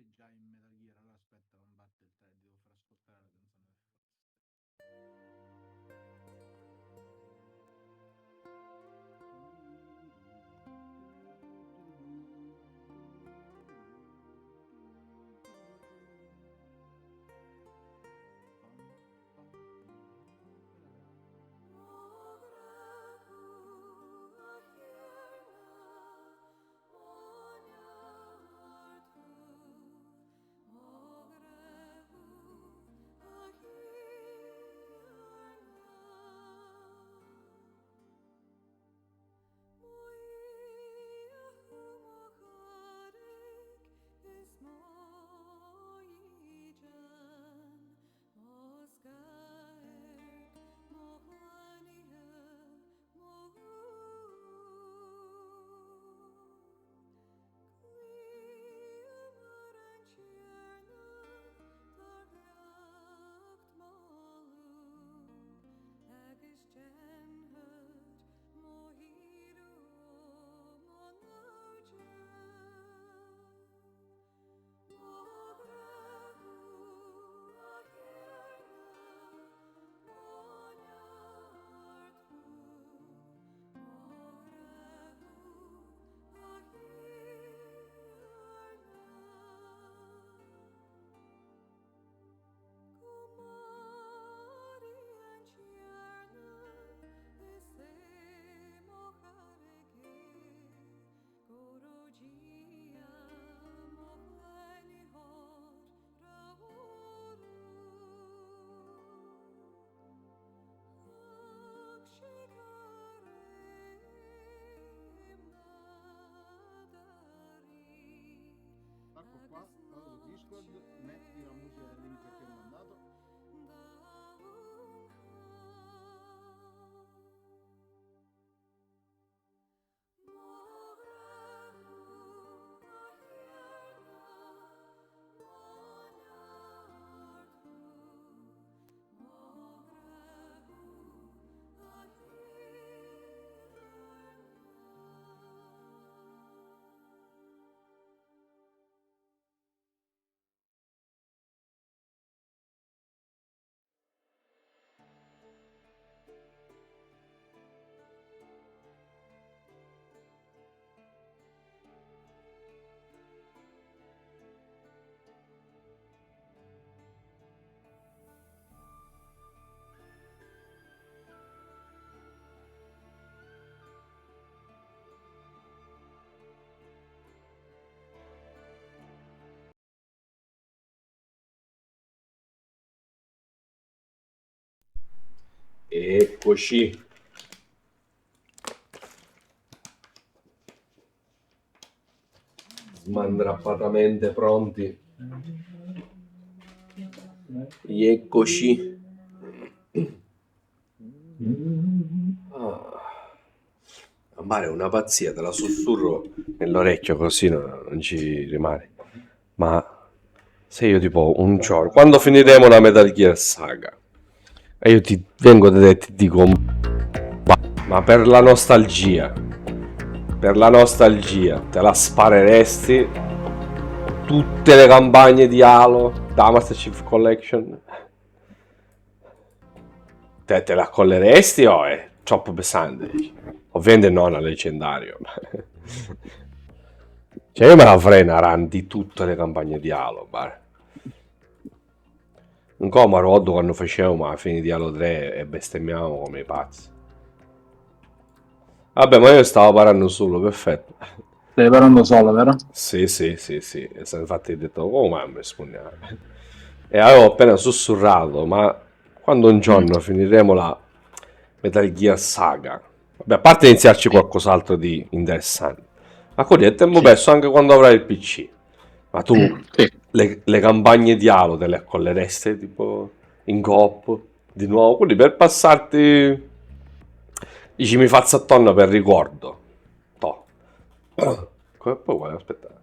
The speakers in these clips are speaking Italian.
magari già in Metal Gear. Allora aspetta, non batte il 3, devo far ascoltare la canzone per forza. Ecco qua, vado su Discord, metti la musica del link che ho mandato. Eccoci. Smandrappatamente pronti. Eccoci. Mare è una pazzia, te la sussurro nell'orecchio così non ci rimane. Ma se io tipo un giorno, quando finiremo la Metal Gear Saga, e io ti vengo da te e ti dico, ma per la nostalgia, te la spareresti tutte le campagne di Halo da Master Chief Collection? Te la colleresti o è troppo pesante? Ovviamente non a leggendario. Cioè io me la farei una run di tutte le campagne di Halo, un po' mi ricordo quando facevamo alla fine di Halo 3 e bestemmiavamo come i pazzi. Vabbè, ma io stavo parando solo, perfetto. Stai parlando solo, vero? Sì. Infatti ho detto, oh mamma, rispondiamo. E avevo appena sussurrato, ma quando un giorno finiremo la Metal Gear Saga, vabbè, a parte iniziarci qualcos'altro di interessante, ma quelli è tempo perso anche quando avrai il PC. Ma tu le campagne di Halo te le accolleresti tipo in coop di nuovo? Quelli per passarti, dici mi faccio attorno per ricordo. Toh. Come poi vuoi aspettare?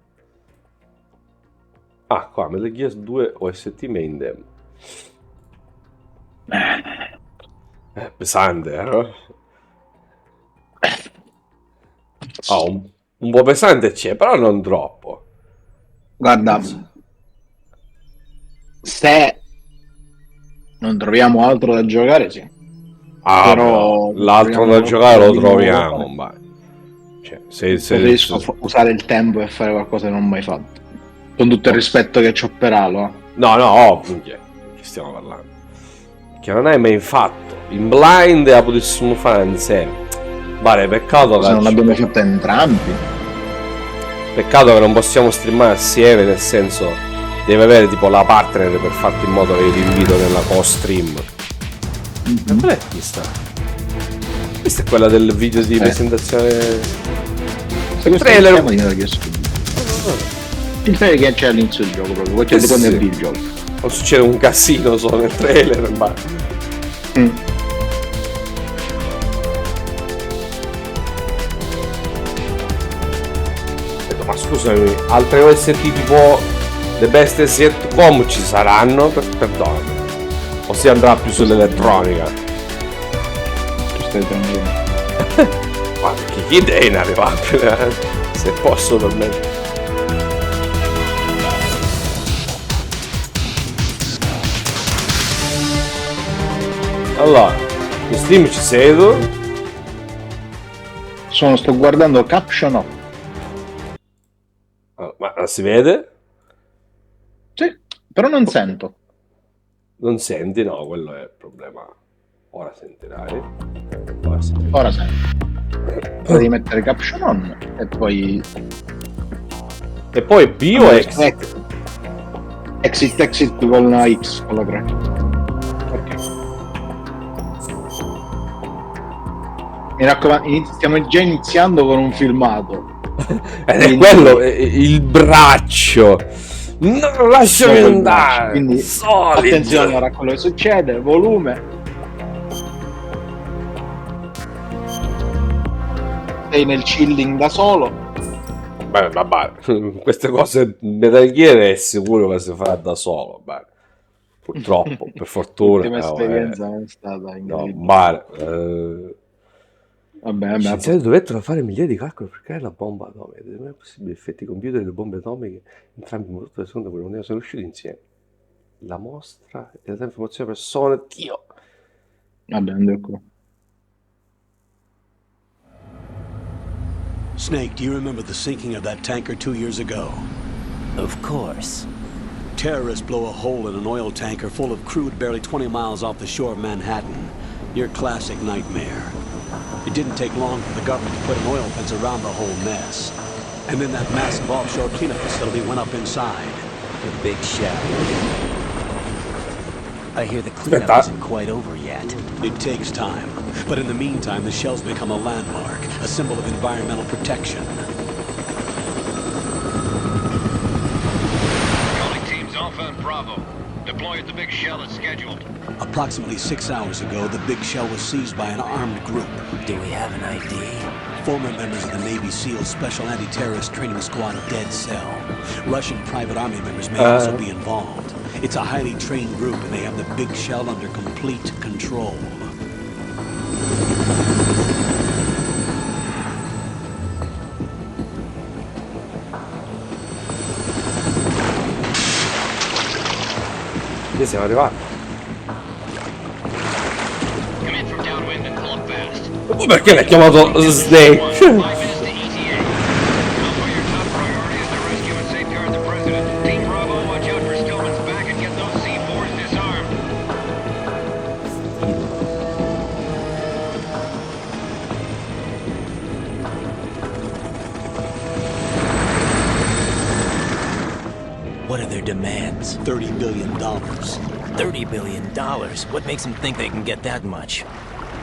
Ah, qua Metal Gear 2 OST main demo. Pesante, eh? Un po' pesante c'è, però non troppo. Guarda, Se non troviamo altro da giocare, sì. Ah, Però l'altro troviamo da giocare lo qualcosa di nuovo da troviamo, fare. ma... Cioè, se... Preferisco usare il tempo e fare qualcosa che non ho mai fatto. Con tutto il Oh. rispetto che c'ho per Halo. No, oh, minchia, che stiamo parlando? Che non hai mai fatto. In blind la potessimo fare insieme. Vale, peccato Se non che... l'abbiamo fatta entrambi. Peccato che non possiamo streamare assieme, nel senso... Devi avere tipo la partner per farti in modo che io ti invito nella co-stream. Ma qual è questa? Questa è quella del video di presentazione... Se questo trailer. è il tema di Metal Gear Solid. Il trailer che c'è all'inizio del gioco proprio, perché quando sì. avvii il gioco. Non succede un casino solo nel trailer, ma... Ma scusami, altre OST tipo The Best Sitcom ci saranno? Perdonami. O si andrà più sull'elettronica? Tu stai tranquillo. Ma che idea inarrivabile, se posso permettere. Allora, in stream ci sedo. Sto guardando Caption Up. Ma si vede? Sì, però non sento. Non senti? No, quello è il problema. Ora sentirai. Ora sento. Devi mettere Caption On e poi... E poi B o Exit? Exit con una X, con la 3. Ok. Mi raccomando, stiamo già iniziando con un filmato. Ed è quello, il braccio. Non lasciami andare. Quindi attenzione ora a quello che succede, volume. Sei nel chilling da solo. Beh, vabbè, queste cose Metal Gear è sicuro che si farà da solo. Beh. Purtroppo, per fortuna. L'ultima esperienza è stata incredibile. No, Vabbè, gli scienziati dovettero fare migliaia di calcoli per creare la bomba atomica. Non è possibile, effetti computer delle bombe atomiche, entrambi in modo secondo quello non sono riusciti insieme. La mostra e la informazione persone, Dio. Vabbè, andiamo qua. Snake, do you remember the sinking of that tanker 2 years ago? Of course. Terrorists blow a hole in an oil tanker full of crude barely 20 miles off the shore of Manhattan. Your classic nightmare. It didn't take long for the government to put an oil fence around the whole mess. And then that massive offshore cleanup facility went up inside. The big shell. I hear the cleanup isn't quite over yet. It takes time. But in the meantime, the shell's become a landmark, a symbol of environmental protection. Calling teams Alpha and Bravo. Deploy at the big shell as scheduled. Approximately 6 hours ago, the big shell was seized by an armed group. Do we have an ID? Former members of the Navy SEAL Special Anti-Terrorist Training Squad Dead Cell. Russian private army members may also be involved. It's a highly trained group and they have the big shell under complete control. Siamo arrivati. Come in from downwind and pull up fast. Ma perché l'hai chiamato Snake? 5 minutes to ETA. Alpha, your top priority is to rescue and safeguard the president. Team Bravo, watch out for Stillman's back and get those C4s disarmed. What are their demands? $30 billion. $30 billion? What makes them think they can get that much?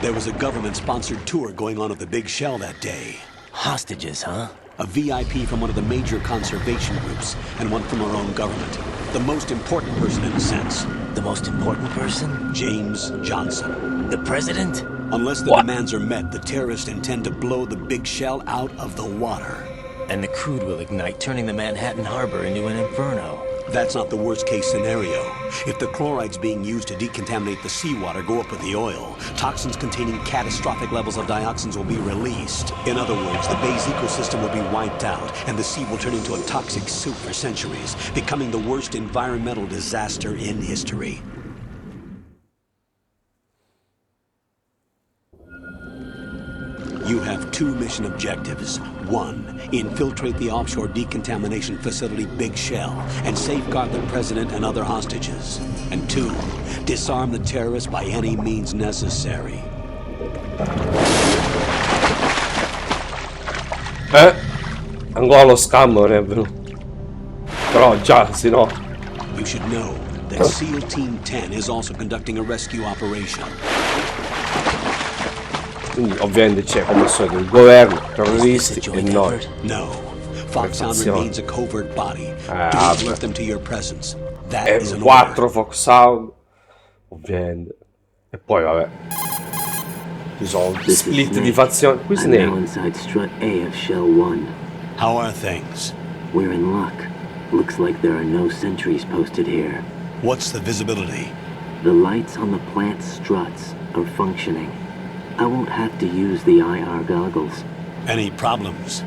There was a government-sponsored tour going on at the big shell that day. Hostages, huh? A VIP from one of the major conservation groups, and one from our own government. The most important person in a sense. The most important person? James Johnson. The president? Unless the demands are met, the terrorists intend to blow the big shell out of the water. And the crude will ignite, turning the Manhattan harbor into an inferno. That's not the worst case scenario. If the chlorides being used to decontaminate the seawater go up with the oil, toxins containing catastrophic levels of dioxins will be released. In other words, the bay's ecosystem will be wiped out, and the sea will turn into a toxic soup for centuries, becoming the worst environmental disaster in history. You have 2 mission objectives. 1, infiltrate the offshore decontamination facility Big Shell and safeguard the president and other hostages. And 2, disarm the terrorists by any means necessary. Ancora lo scammo non è venuto. Però già, se no. You should know that SEAL Team 10 is also conducting a rescue operation. Quindi ovviamente c'è come al solito il governo, terroristi e noi. No. Foxhound remains a covert body. Do not let them to your presence. That is an 4 Foxhound, ovviamente. E poi vabbè. Ci sono split di fazioni. Qui I'm now Snake. inside strut A of Shell 1. How are things? We're in luck. Looks like there are no sentries posted here. What's the visibility? The lights on the plant struts are functioning. I won't have to use the IR goggles. Any problems?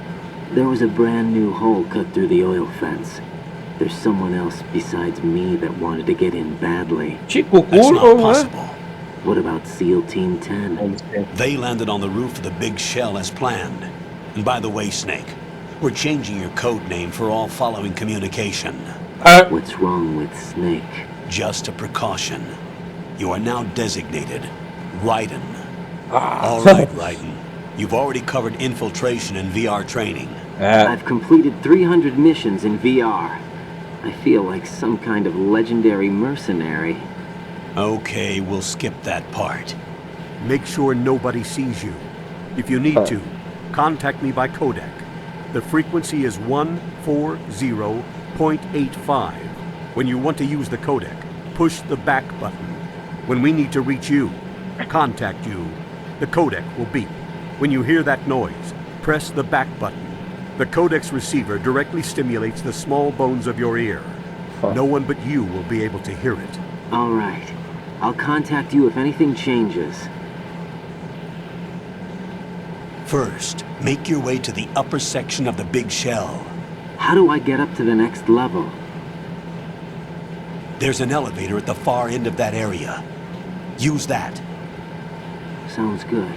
There was a brand new hole cut through the oil fence. There's someone else besides me that wanted to get in badly. Chico That's not culo, possible. What about SEAL Team 10? They landed on the roof of the Big Shell as planned. And by the way, Snake, we're changing your code name for all following communication. What's wrong with Snake? Just a precaution. You are now designated Raiden. All right, Raiden. You've already covered infiltration and VR training. I've completed 300 missions in VR. I feel like some kind of legendary mercenary. Okay, we'll skip that part. Make sure nobody sees you. If you need to, contact me by codec. The frequency is 140.85. When you want to use the codec, push the back button. When we need to reach you, contact you, the codec will beep. When you hear that noise, press the back button. The codec's receiver directly stimulates the small bones of your ear. No one but you will be able to hear it. All right. I'll contact you if anything changes. First, make your way to the upper section of the Big Shell. How do I get up to the next level? There's an elevator at the far end of that area. Use that. Sounds good.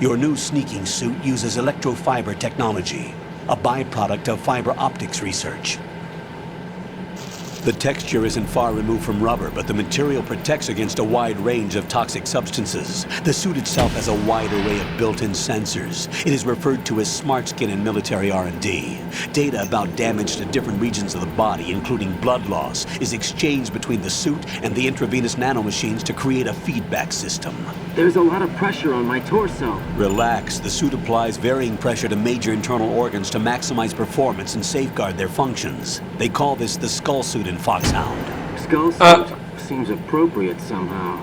Your new sneaking suit uses electrofiber technology, a byproduct of fiber optics research. The texture isn't far removed from rubber, but the material protects against a wide range of toxic substances. The suit itself has a wide array of built-in sensors. It is referred to as smart skin in military R&D. Data about damage to different regions of the body, including blood loss, is exchanged between the suit and the intravenous nanomachines to create a feedback system. There's a lot of pressure on my torso. Relax. The suit applies varying pressure to major internal organs to maximize performance and safeguard their functions. They call this the skull suit in Foxhound. Skull suit seems appropriate somehow.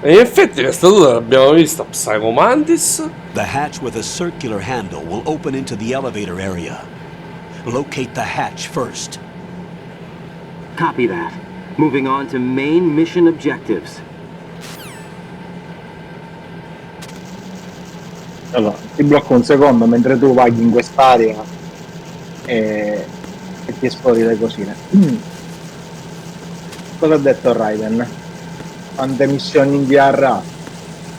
E in effetti questa due l'abbiamo vista Psycho Mantis. The hatch with a circular handle will open into the elevator area. Locate the hatch first. Copy that. Moving on to main mission objectives. Allora, ti blocco un secondo mentre tu vaghi in quest'area e ti esplori le cosine. Cosa ha detto Raiden? Quante missioni in VR?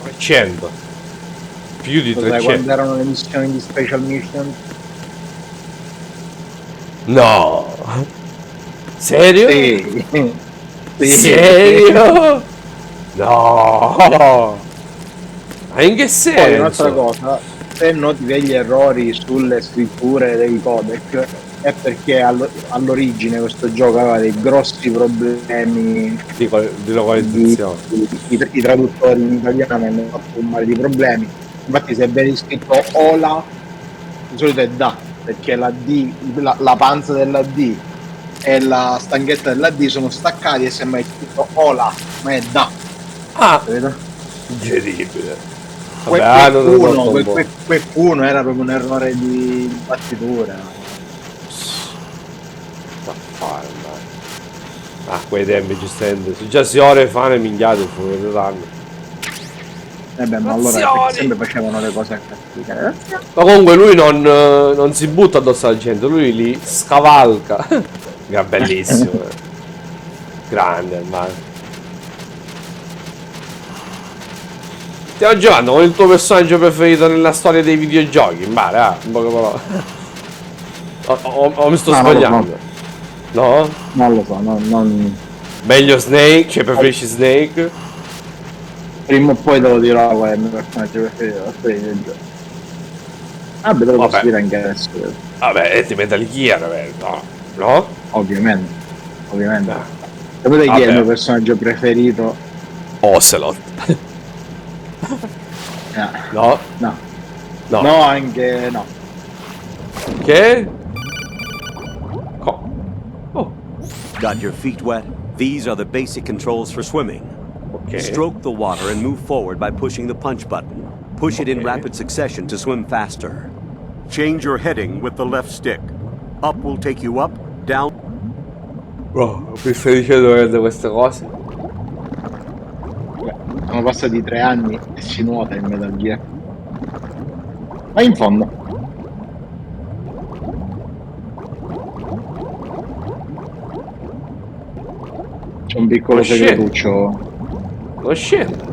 300. Più di Sai 300. quando erano le missioni di Special Mission? No. Serio? Sì. Sì. Serio? No. Ma in che Poi un'altra senso? cosa, se noti degli errori sulle scritture dei codec è perché all'origine questo gioco aveva dei grossi problemi Di localizzazione. i traduttori in italiano hanno fatto un mare di problemi. Infatti se vedi scritto Ola di solito è Da, perché la D, la panza della D e la stanghetta della D sono staccati e sembra scritto Ola, ma è Da. Ah, Vedo? incredibile. Vabbè, hanno tradotto un po'. Quel 1 era proprio un errore di battitura. quei tempi giustamente. Successi ore fane minchiate fuori danno. Ma allora perché sempre facevano le cose a cattiva. Ma comunque lui non si butta addosso alla gente, lui li scavalca. Che bellissimo. Grande, ormai. Stiamo giocando con il tuo personaggio preferito nella storia dei videogiochi, in mare, in poche parole. O mi sto sbagliando? No? Non lo so, non... Meglio Snake, cioè preferisci Snake? Prima o poi te lo dirò qual è il mio personaggio preferito. Vabbè, te lo posso dire anche adesso. Vabbè, è di Metal Gear, no? Ovviamente. Sapete chi è il mio personaggio preferito? Ocelot. No. No, anche no. Che? Got your feet wet? These are the basic controls for swimming. Okay. Stroke the water and move forward by pushing the punch button. Push it in rapid succession to swim faster. Change your heading with the left stick. Up will take you up, down. Bro, mi stai dicendo queste cose? Sono passati 3 anni e si nuota in Metal Gear. Vai in fondo. C'è un piccolo segretuccio. Non scende.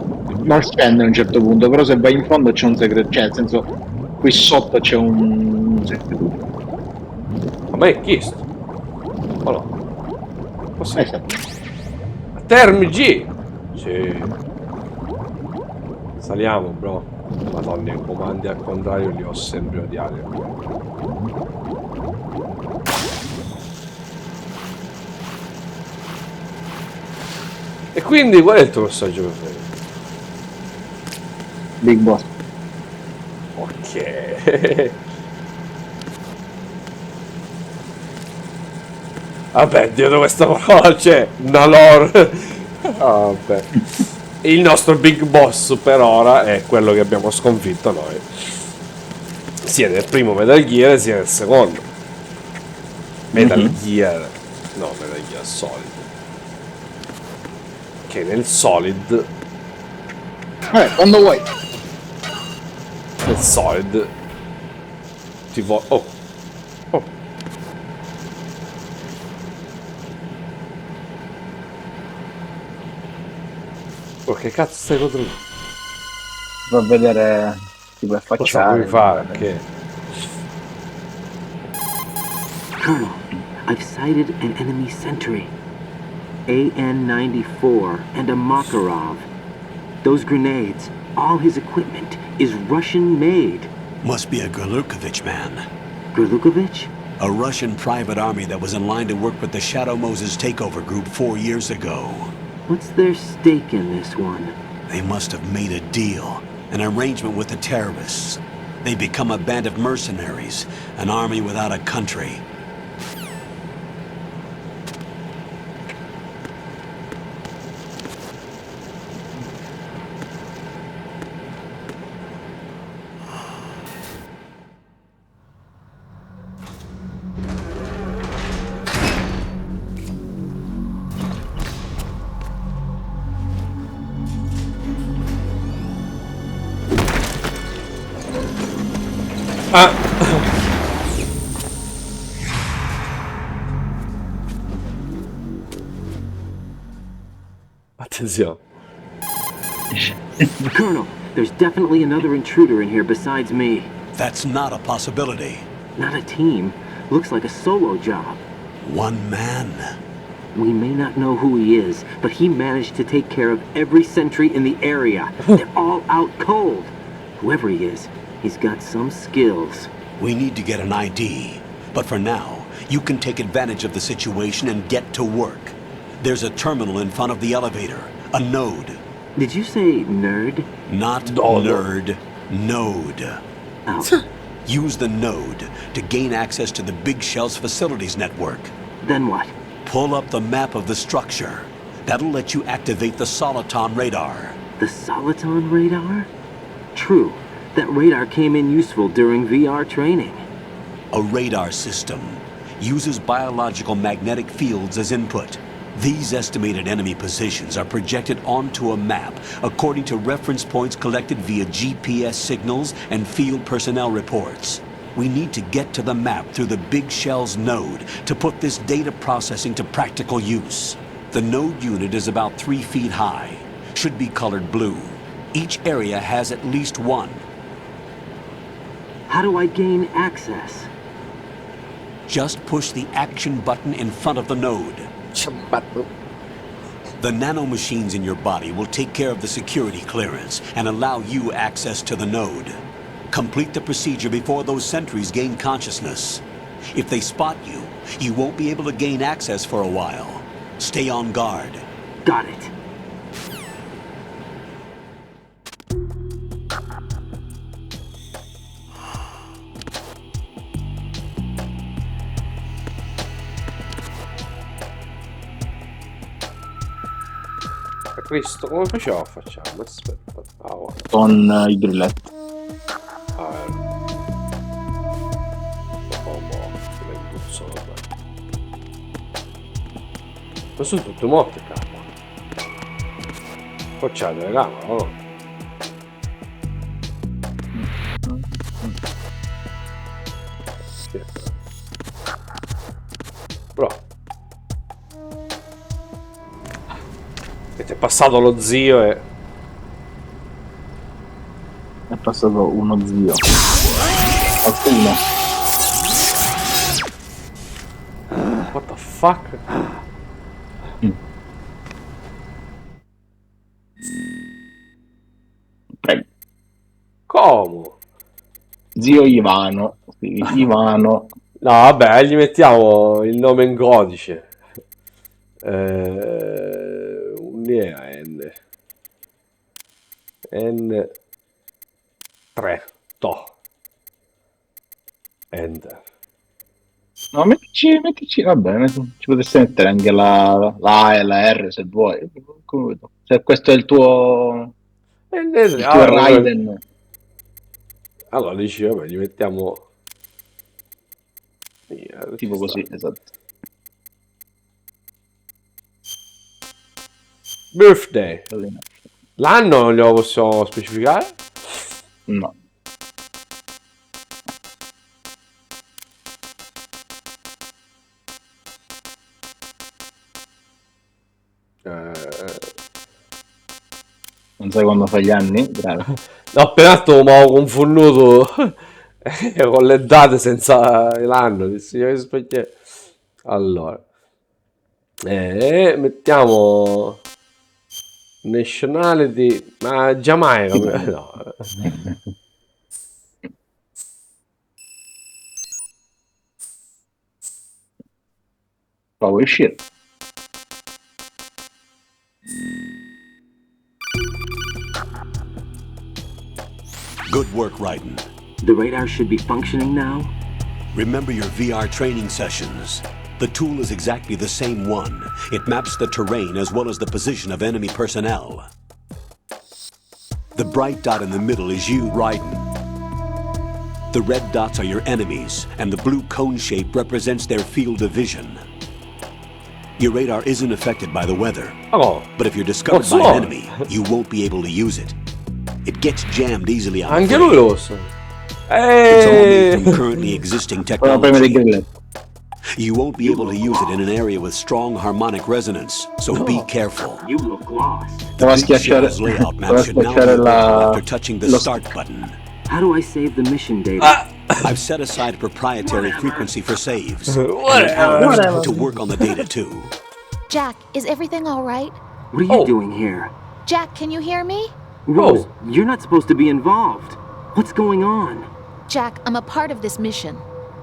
Non scende a un certo punto, però se vai in fondo c'è un segreto. Cioè, nel senso, qui sotto c'è un segretuccio. Ma mai chiesto? Allora. Posso... Esatto. Term G! Sì. Saliamo, bro. Madonna, i comandi al contrario li ho sempre odiati. E quindi qual è il tuo personaggio preferito? Big Boss. Ok. Vabbè, dietro questa parola c'è una lore. Vabbè. Il nostro Big Boss per ora è quello che abbiamo sconfitto noi. Sia nel primo Metal Gear sia nel secondo. Metal Gear. No, Metal Gear Solid. Che nel Solid. Quando vuoi. Nel Solid. Ti vuoi. Oh. Oh, che cazzo stai controllando? Va a vedere ti puoi affacciare. Cosa vuoi fare? Che? Colonel, I've sighted an enemy sentry. AN-94 and a Makarov. Those grenades, all his equipment, is Russian-made. Must be a Gurlukovich man. Gurlukovich? A Russian private army that was in line to work with the Shadow Moses takeover group 4 years ago. What's their stake in this one? They must have made a deal, an arrangement with the terrorists. They become a band of mercenaries, an army without a country. Attenzione. Colonel, there's definitely another intruder in here besides me. That's not a possibility. Not a team. Looks like a solo job. One man. We may not know who he is, but he managed to take care of every sentry in the area. They're all out cold. Whoever he is, he's got some skills. We need to get an ID. But for now, you can take advantage of the situation and get to work. There's a terminal in front of the elevator. A node. Did you say nerd? Not nerd. Node. Oh. Use the node to gain access to the Big Shell's facilities network. Then what? Pull up the map of the structure. That'll let you activate the Soliton radar. The Soliton radar? True. That radar came in useful during VR training. A radar system uses biological magnetic fields as input. These estimated enemy positions are projected onto a map according to reference points collected via GPS signals and field personnel reports. We need to get to the map through the Big Shell's node to put this data processing to practical use. The node unit is about 3 feet high, should be colored blue. Each area has at least one. How do I gain access? Just push the action button in front of the node. The nanomachines in your body will take care of the security clearance and allow you access to the node. Complete the procedure before those sentries gain consciousness. If they spot you, you won't be able to gain access for a while. Stay on guard. Got it. Cristo, come facciamo? Facciamo, aspetta. Con i grilletti. Ma sono tutte morte, cazzo. Poi c'è la telecamera, o no? Bro. E ti è passato lo zio e... È passato uno zio. Qualcuno. What the fuck? Okay. Come? Zio Ivano. Sì, Ivano. No, vabbè, gli mettiamo il nome in codice. N. N3. To. Enter. No, mettici, vabbè, ci potresti mettere anche la A e la R se vuoi. Se questo è il tuo Raiden. Allora dici, vabbè, gli mettiamo... Tipo così, esatto. Birthday. L'anno non glielo possiamo specificare? No. Non sai quando fa gli anni? Bravo. No, appena mi ho confonduto con le date senza l'anno. Allora, mettiamo nationality, ma Giamaica. No. Puoi uscire. Good work, Raiden. The radar should be functioning now? Remember your VR training sessions. The tool is exactly the same one. It maps the terrain as well as the position of enemy personnel. The bright dot in the middle is you, Raiden. The red dots are your enemies, and the blue cone shape represents their field of vision. Your radar isn't affected by the weather. Oh, but if you're discovered by an enemy, you won't be able to use it. It gets jammed easily on anche lui lo sa. It's all made from currently existing technology. You won't be able to use it in an area with strong harmonic resonance, so be careful. You look lost. The Big Shell's layout map should now be open after touching the start button. How do I save the mission data? I've set aside a proprietary frequency for saves. Whatever. To work on the data too. Jack, is everything all right? What are you doing here? Jack, can you hear me? Rose, you're not supposed to be involved. What's going on? Jack, I'm a part of this mission.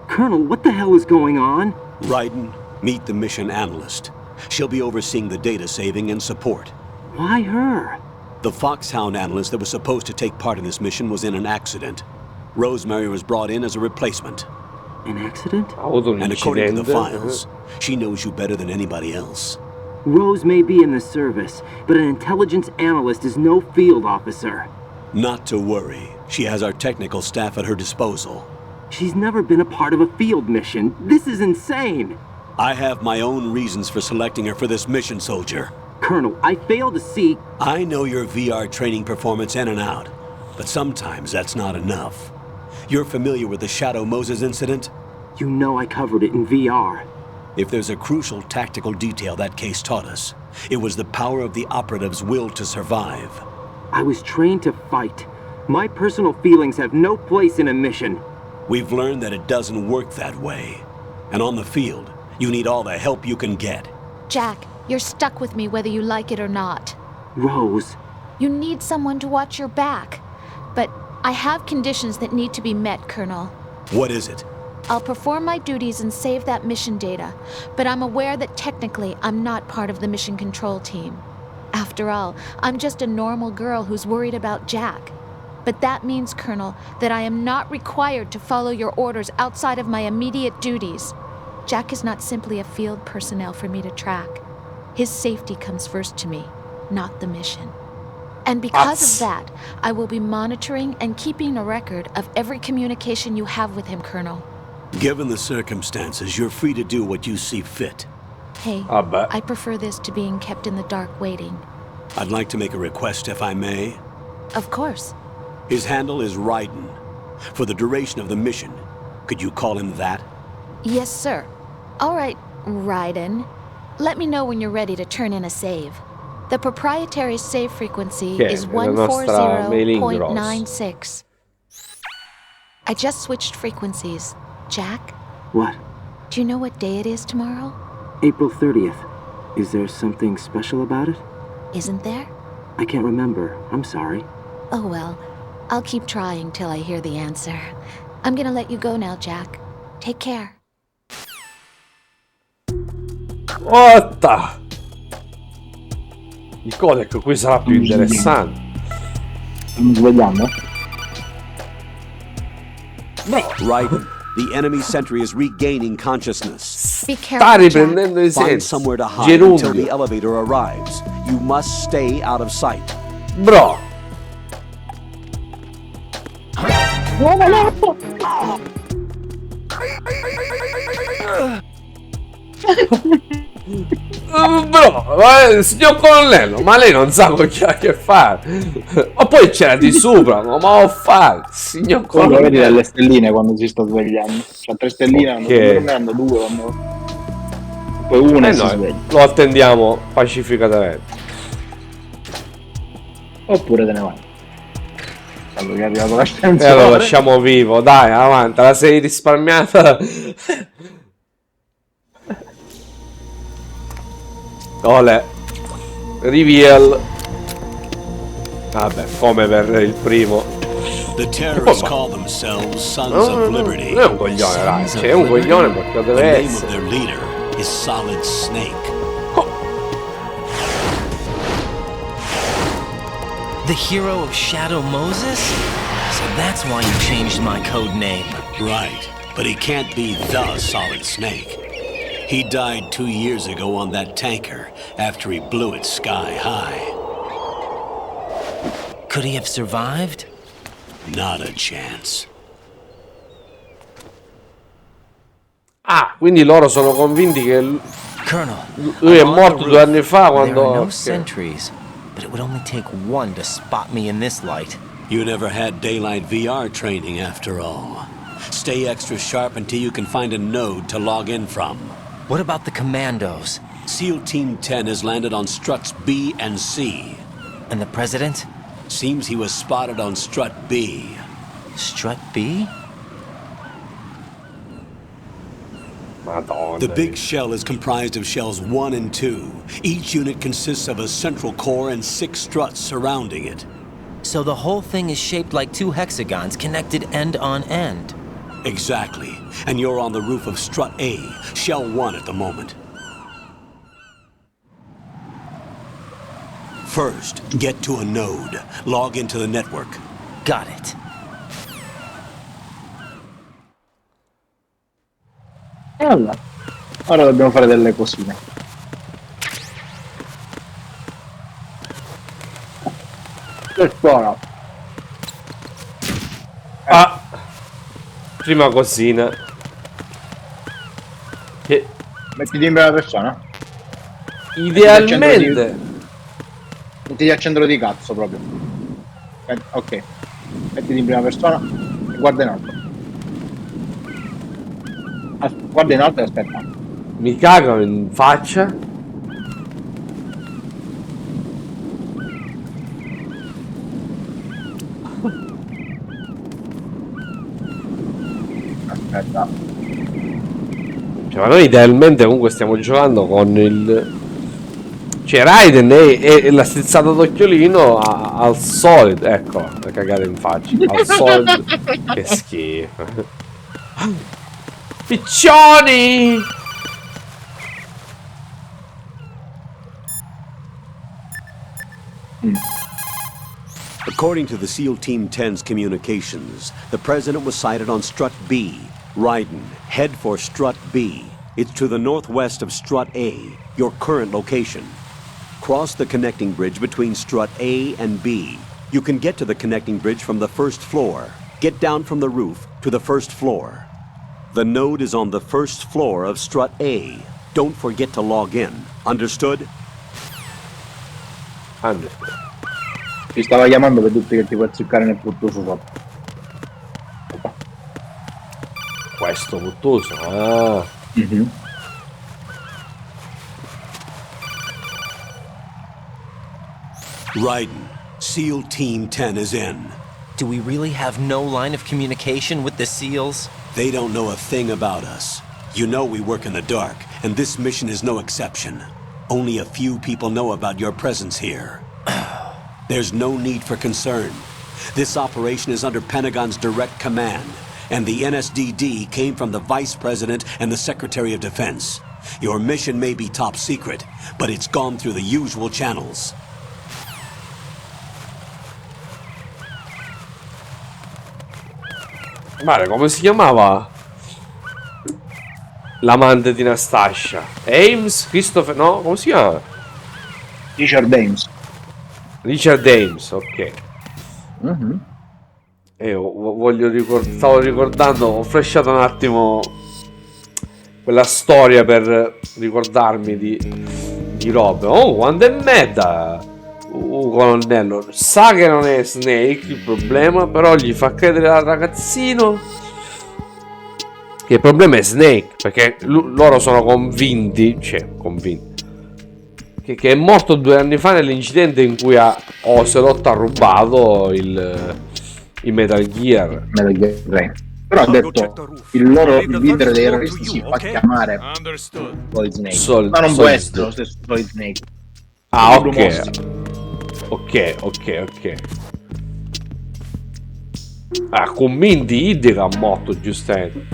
Colonel, what the hell is going on? Raiden, meet the mission analyst. She'll be overseeing the data saving and support. Why her? The Foxhound analyst that was supposed to take part in this mission was in an accident. Rosemary was brought in as a replacement. An accident? And according to the files, she knows you better than anybody else. Rose may be in the service, but an intelligence analyst is no field officer. Not to worry. She has our technical staff at her disposal. She's never been a part of a field mission. This is insane. I have my own reasons for selecting her for this mission, soldier. Colonel, I fail to see... I know your VR training performance in and out, but sometimes that's not enough. You're familiar with the Shadow Moses incident? You know I covered it in VR. If there's a crucial tactical detail that case taught us, it was the power of the operative's will to survive. I was trained to fight. My personal feelings have no place in a mission. We've learned that it doesn't work that way. And on the field, you need all the help you can get. Jack, you're stuck with me whether you like it or not. Rose. You need someone to watch your back. But I have conditions that need to be met, Colonel. What is it? I'll perform my duties and save that mission data, but I'm aware that technically I'm not part of the mission control team. After all, I'm just a normal girl who's worried about Jack. But that means, Colonel, that I am not required to follow your orders outside of my immediate duties. Jack is not simply a field personnel for me to track. His safety comes first to me, not the mission. And because of that, I will be monitoring and keeping a record of every communication you have with him, Colonel. Given the circumstances, you're free to do what you see fit. Hey, I prefer this to being kept in the dark waiting. I'd like to make a request, if I may. Of course. His handle is Raiden. For the duration of the mission, could you call him that? Yes, sir. All right, Raiden. Let me know when you're ready to turn in a save. The proprietary save frequency is 140.96. I just switched frequencies. Jack? What? Do you know what day it is tomorrow? April 30th. Is there something special about it? Isn't there? I can't remember. I'm sorry. Oh well. I'll keep trying till I hear the answer. I'm gonna let you go now, Jack. Take care. Otta! Il codec qui sarà più interessante. Stiamo svegliando? Raiden, the enemy sentry is regaining consciousness. Be careful, Sta Jack. riprendendo i Find sensi. somewhere to hide until the Gerundio. elevator arrives. You must stay out of sight. Bro. Bro, signor colonnello, ma lei non sa con chi ha a che fare. Ma poi c'era di sopra, ma ho fatto, signor Quello vedi colonnello. delle stelline quando si sta svegliando. C'ha 3 stelline quando Ok. sta dormendo, 2 quando... Poi una e si Noi sveglia. lo attendiamo pacificatamente. Oppure te ne vai. Quando che è arrivato E l'ascensore. lo lasciamo vivo, dai, avanti, la sei risparmiata. Ole. Reveal. Vabbè, come per il primo. The terrorists call themselves Sons of Liberty. Non è un coglione, raga. Cioè, è un coglione perché The deve name of essere. their leader is Solid Snake. The hero of Shadow Moses? So that's why you changed my code name. Right, but he can't be the Solid Snake. He died 2 years ago on that tanker after he blew it sky high. Could he have survived? Not a chance. Ah, quindi loro sono convinti che Colonel, lui è I'm on the morto 2 roof. anni fa There are quando. no Ok. sentries, but it would only take one to spot me in this light. You never had daylight VR training after all. Stay extra sharp until you can find a node to log in from. What about the commandos? SEAL Team 10 has landed on struts B and C. And the president? Seems he was spotted on strut B. Strut B? Madonna. The big shell is comprised of shells 1 and 2. Each unit consists of a central core and 6 struts surrounding it. So the whole thing is shaped like 2 hexagons connected end on end. Exactly. And you're on the roof of strut A, shell 1 at the moment. First, get to a node. Log into the network. Got it. E allora, ora dobbiamo fare delle cosine. Per ora. Prima cosina. Che Mettiti in prima persona. Idealmente. Mettiti al centro di cazzo proprio. Ok. Mettiti in prima persona e guarda in alto. Guarda in alto e aspetta. Mi cagano in faccia. Aspetta. Cioè, ma noi idealmente comunque stiamo giocando con il... Cioè Raiden è la strizzata d'occhiolino al solito. Ecco, la cagata in faccia. Al solito. Che schifo. Piccioni! According to the SEAL Team 10's communications, the president was sighted on Strut B. Raiden, head for Strut B. It's to the northwest of Strut A, your current location. Cross the connecting bridge between Strut A and B. You can get to the connecting bridge from the first floor. Get down from the roof to the first floor. The node is on the first floor of Strut A. Don't forget to log in. Understood? Understood. Ti stava chiamando per tutti che ti puoi azzeccare nel puttuso sotto. Questo puttuso? Ah. Raiden, SEAL Team 10 is in. Do we really have no line of communication with the SEALs? They don't know a thing about us. You know we work in the dark, and this mission is no exception. Only a few people know about your presence here. There's no need for concern. This operation is under Pentagon's direct command, and the NSDD came from the Vice President and the Secretary of Defense. Your mission may be top secret, but it's gone through the usual channels. Guarda, come si chiamava l'amante di Nastasia? Ames? Christopher? No? Come si chiama? Richard Ames. Richard Ames, ok. Stavo ricordando, ho flashato un attimo quella storia per ricordarmi di robe. Oh, quando è meta! Colonnello sa che non è Snake il problema, però gli fa credere al ragazzino che il problema è Snake, perché loro sono convinti, che è morto 2 anni fa nell'incidente in cui Ocelot ha rubato i Metal Gear. Però ha detto il loro leader dei terroristi si fa chiamare Solid Snake, ma non può essere lo stesso Solid Snake. Ah, ok. Ok. Ah, convinti Hideo che ha morto, giustamente.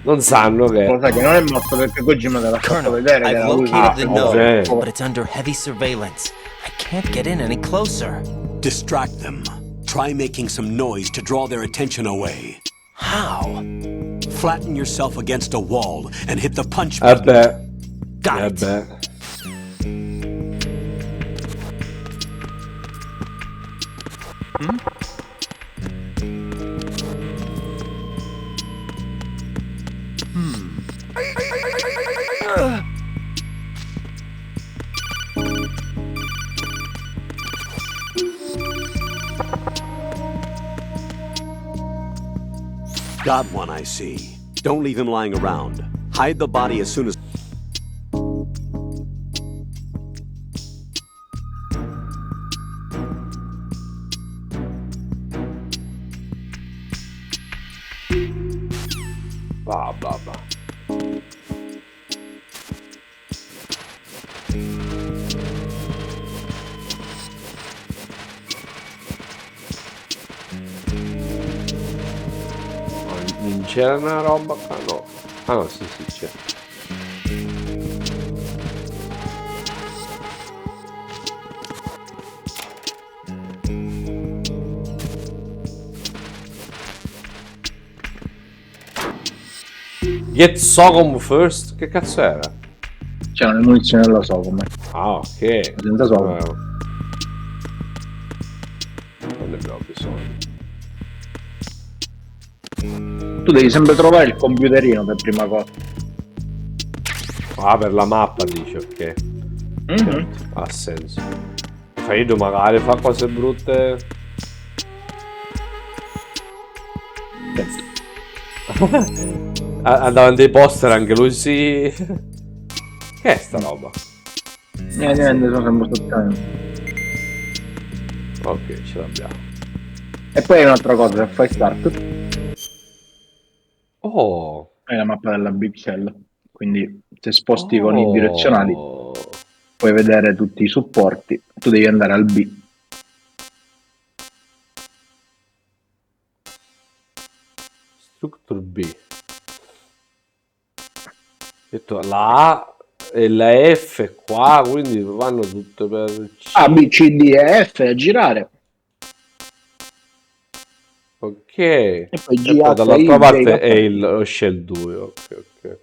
Non sanno che... Lo sai che non è morto perché Kojima te l'ha fatto vedere che I've era lui. located the node, ok. but it's under heavy surveillance. I can't get in any closer. Distract them. Try making some noise to draw their attention away. How? Flatten yourself against a wall and hit the punch button. Got it. Got one, I see. Don't leave him lying around. Hide the body as soon as... Blah, blah, blah. Non c'era una roba qua? No. Ah no, sì, c'è. Get Socom first? Che cazzo era? C'erano le munizioni della Socom. Ah, ok. Senza Socom. Non ne abbiamo bisogno. Tu devi sempre trovare il computerino per prima cosa. Ah, per la mappa dici, ok. Ha senso. Fredo magari fa cose brutte. Davanti ai poster anche lui si... Che è sta roba? Niente, sono sempre sotto. Ok, ce l'abbiamo. E poi è un'altra cosa, se fai start, Oh. è la mappa della Big Shell. Quindi se sposti con i direzionali Oh. puoi vedere tutti i supporti. Tu devi andare al B. Structure B. Detto la A e la F qua, quindi vanno tutte per C. A, B, C, D e F a girare. Ok. E poi G, E poi H, dall'altra I, J, parte è K. lo Shell 2. Ok, ok.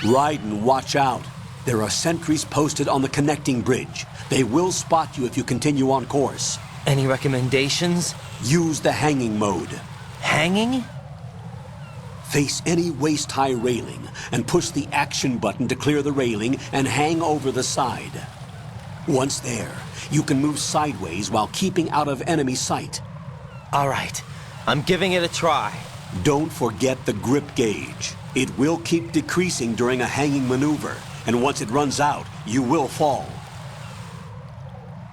Raiden, watch out. There are sentries posted on the connecting bridge. They will spot you if you continue on course. Any recommendations? Use the hanging mode. Hanging? Face any waist-high railing and push the action button to clear the railing and hang over the side. Once there, you can move sideways while keeping out of enemy sight. All right, I'm giving it a try. Don't forget the grip gauge. It will keep decreasing during a hanging maneuver, and once it runs out, you will fall.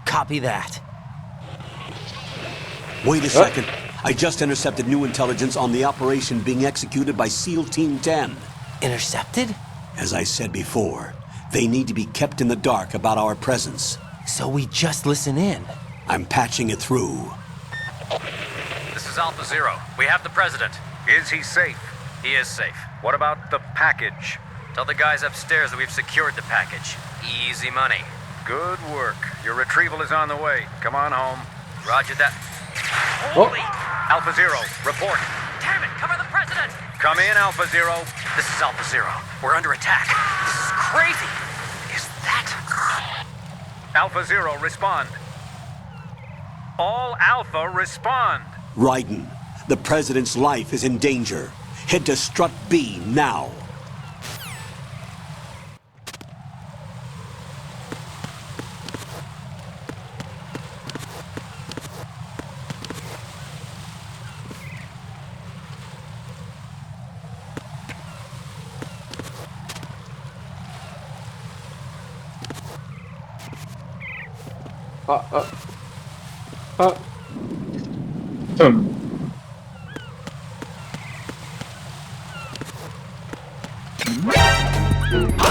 Copy that. Wait a second. I just intercepted new intelligence on the operation being executed by SEAL Team 10. Intercepted? As I said before, they need to be kept in the dark about our presence. So we just listen in. I'm patching it through. This is Alpha Zero. We have the president. Is he safe? He is safe. What about the package? Tell the guys upstairs that we've secured the package. Easy money. Good work. Your retrieval is on the way. Come on home. Roger that. Holy! Alpha Zero, report. Damn it, cover the president! Come in, Alpha Zero. This is Alpha Zero. We're under attack. This is crazy. Is that... Alpha Zero, respond. All Alpha, respond. Raiden, the president's life is in danger. Head to Strut B now.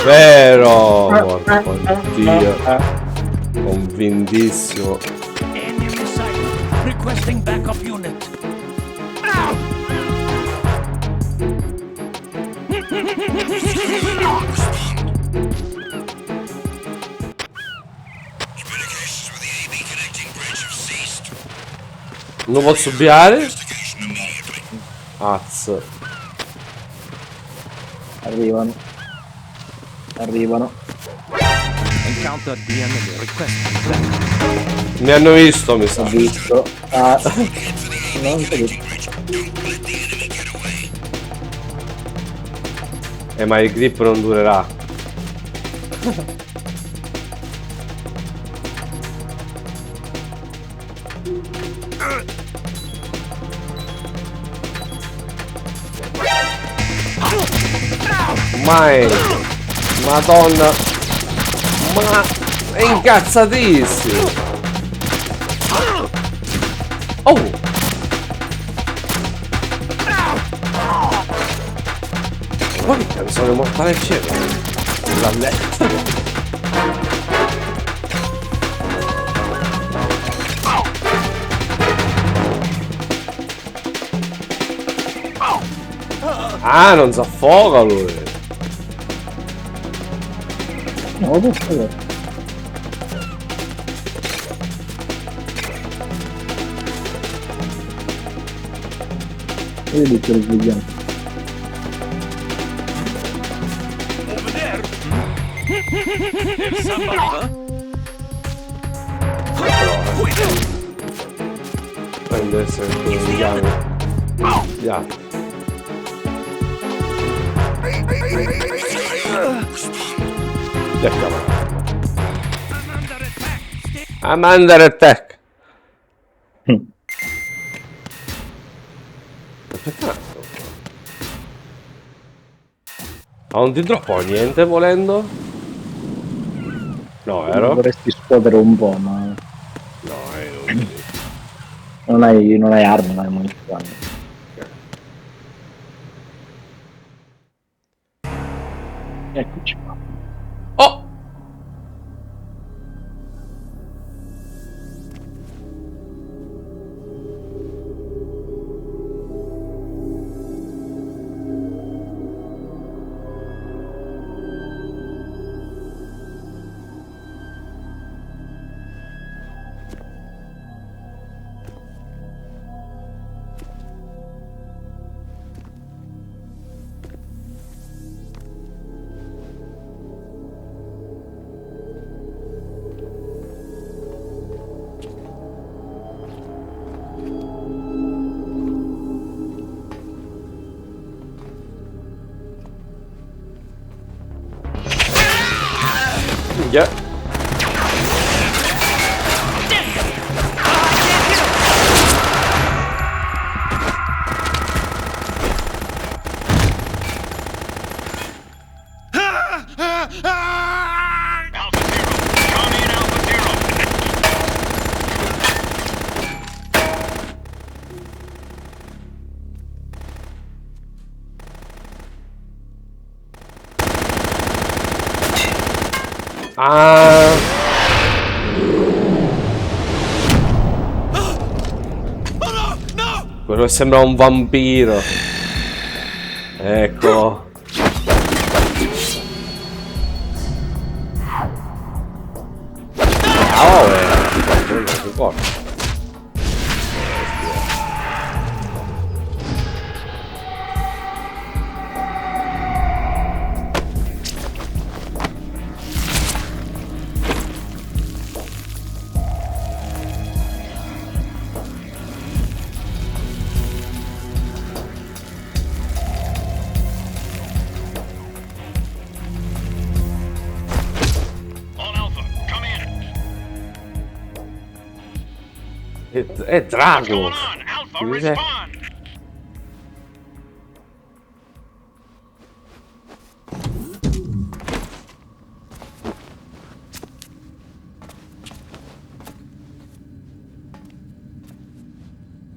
Vero! Porco Dio. Convintissimo. Requesting backup unit. Non posso ovviare? Azz. Arrivano. Encounter the enemy. Requesting backup. Mi hanno visto, mi sa. Ho visto. Ah. Non so che... Ma il grip non durerà. Mai. Madonna. Ma è incazzatissimo. Oh. Ma che canzone mortale c'è? La letto. Ah, non si affoga lui. No, lo posso vedere. Vedi che risvegliamo. Over there. There's somebody. Prende gli altri. Gli altri. I'm under attack. Aspetta. Ma non ti troppo niente volendo? No, vero? Dovresti scuotere un po', ma No, non hai armi, non hai munizioni. Eccoci qua. Oh! Yeah. Ah. Quello sembra un vampiro. Ecco. Oh, che forte. È Drago.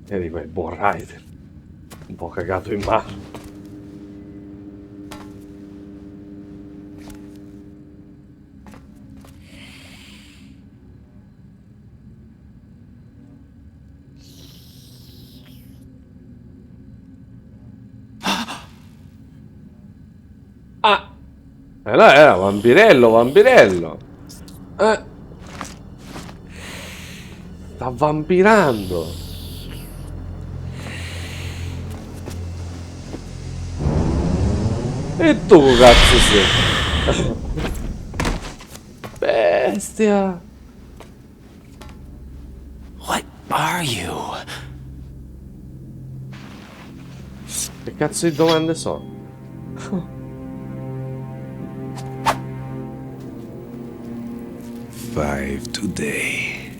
Vedi quel buon Raiden. Un po' cagato in mano. Ah! E là era vampirello, vampirello. Sta vampirando. E tu che cazzo sei? Bestia. What are you? Che cazzo di domande sono? Five today.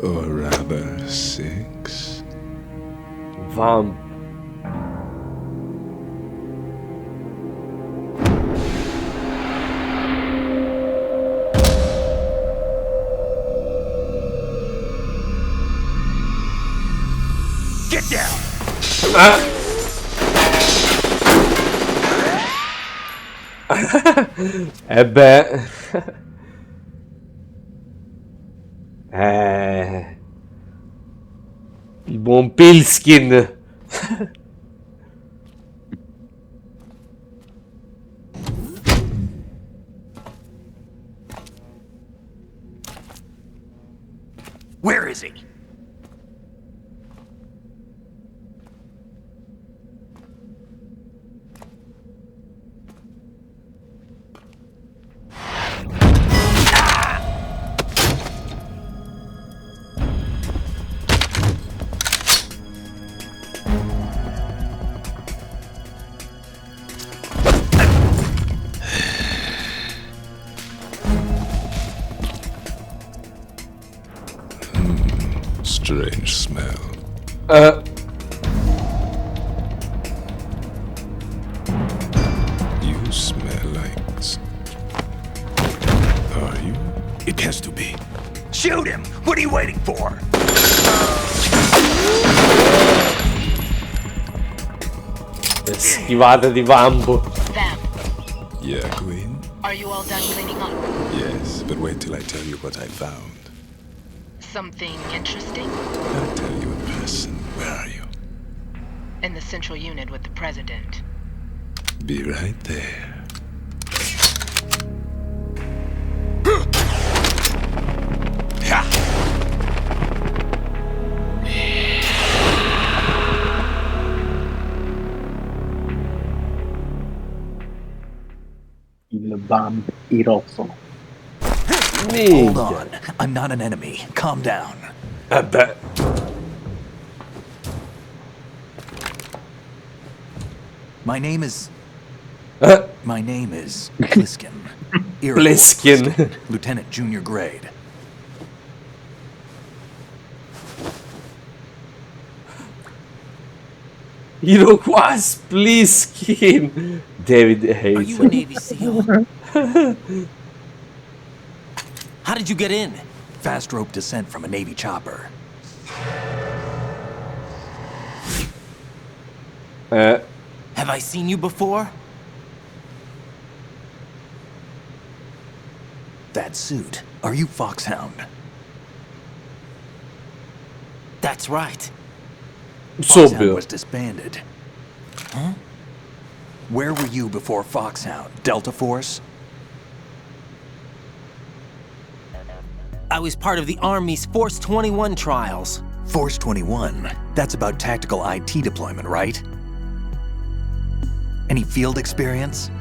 Or rather, 6. Vamp. Get down. E beh. Il buon Pilskin. Where is he? Strange smell. You smell like... Are you? It has to be. Shoot him! What are you waiting for? Schivate di Vampo. Vamp, Yeah, Queen? are you all done cleaning up? Yes, but wait till I tell you what I found. Something interesting? I'll tell you in person. Where are you? In the central unit with the president. Be right there. Il vampiroso. Hold on. I'm not an enemy. Calm down. Beh. My name is Pliskin. Pliskin. Lieutenant junior grade. Iroquois Pliskin. David hates Are you a Navy SEAL? How did you get in? Fast rope descent from a Navy chopper. Have I seen you before? That suit. Are you Foxhound? That's right. Foxhound was disbanded. Huh? Where were you before Foxhound? Delta Force? I was part of the Army's Force 21 trials. Force 21? That's about tactical IT deployment, right? Any field experience?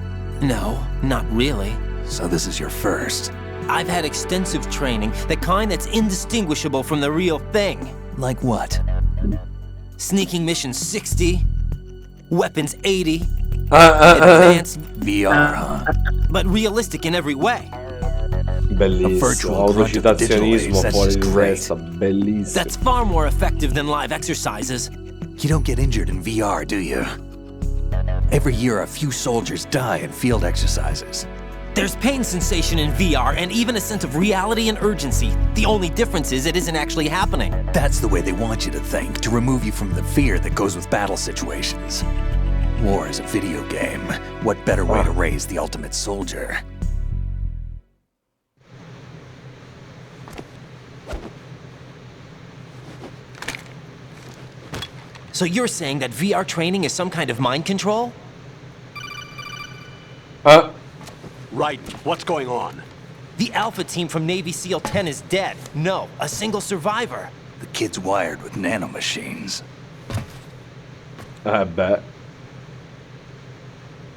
No, not really. So this is your first. I've had extensive training, the kind that's indistinguishable from the real thing. Like what? Sneaking mission 60, weapons 80, advanced VR, huh? But realistic in every way. Bellissimo, autocitazionismo fuori di testa, bellissimo. That's far more effective than live exercises. You don't get injured in VR, do you? Every year a few soldiers die in field exercises. There's pain sensation in VR and even a sense of reality and urgency. The only difference is it isn't actually happening. That's the way they want you to think, to remove you from the fear that goes with battle situations. War is a video game. What better way to raise the ultimate soldier? So you're saying that VR training is some kind of mind control? Right. What's going on? The Alpha team from Navy SEAL 10 is dead. No, a single survivor. The kid's wired with nanomachines. I bet.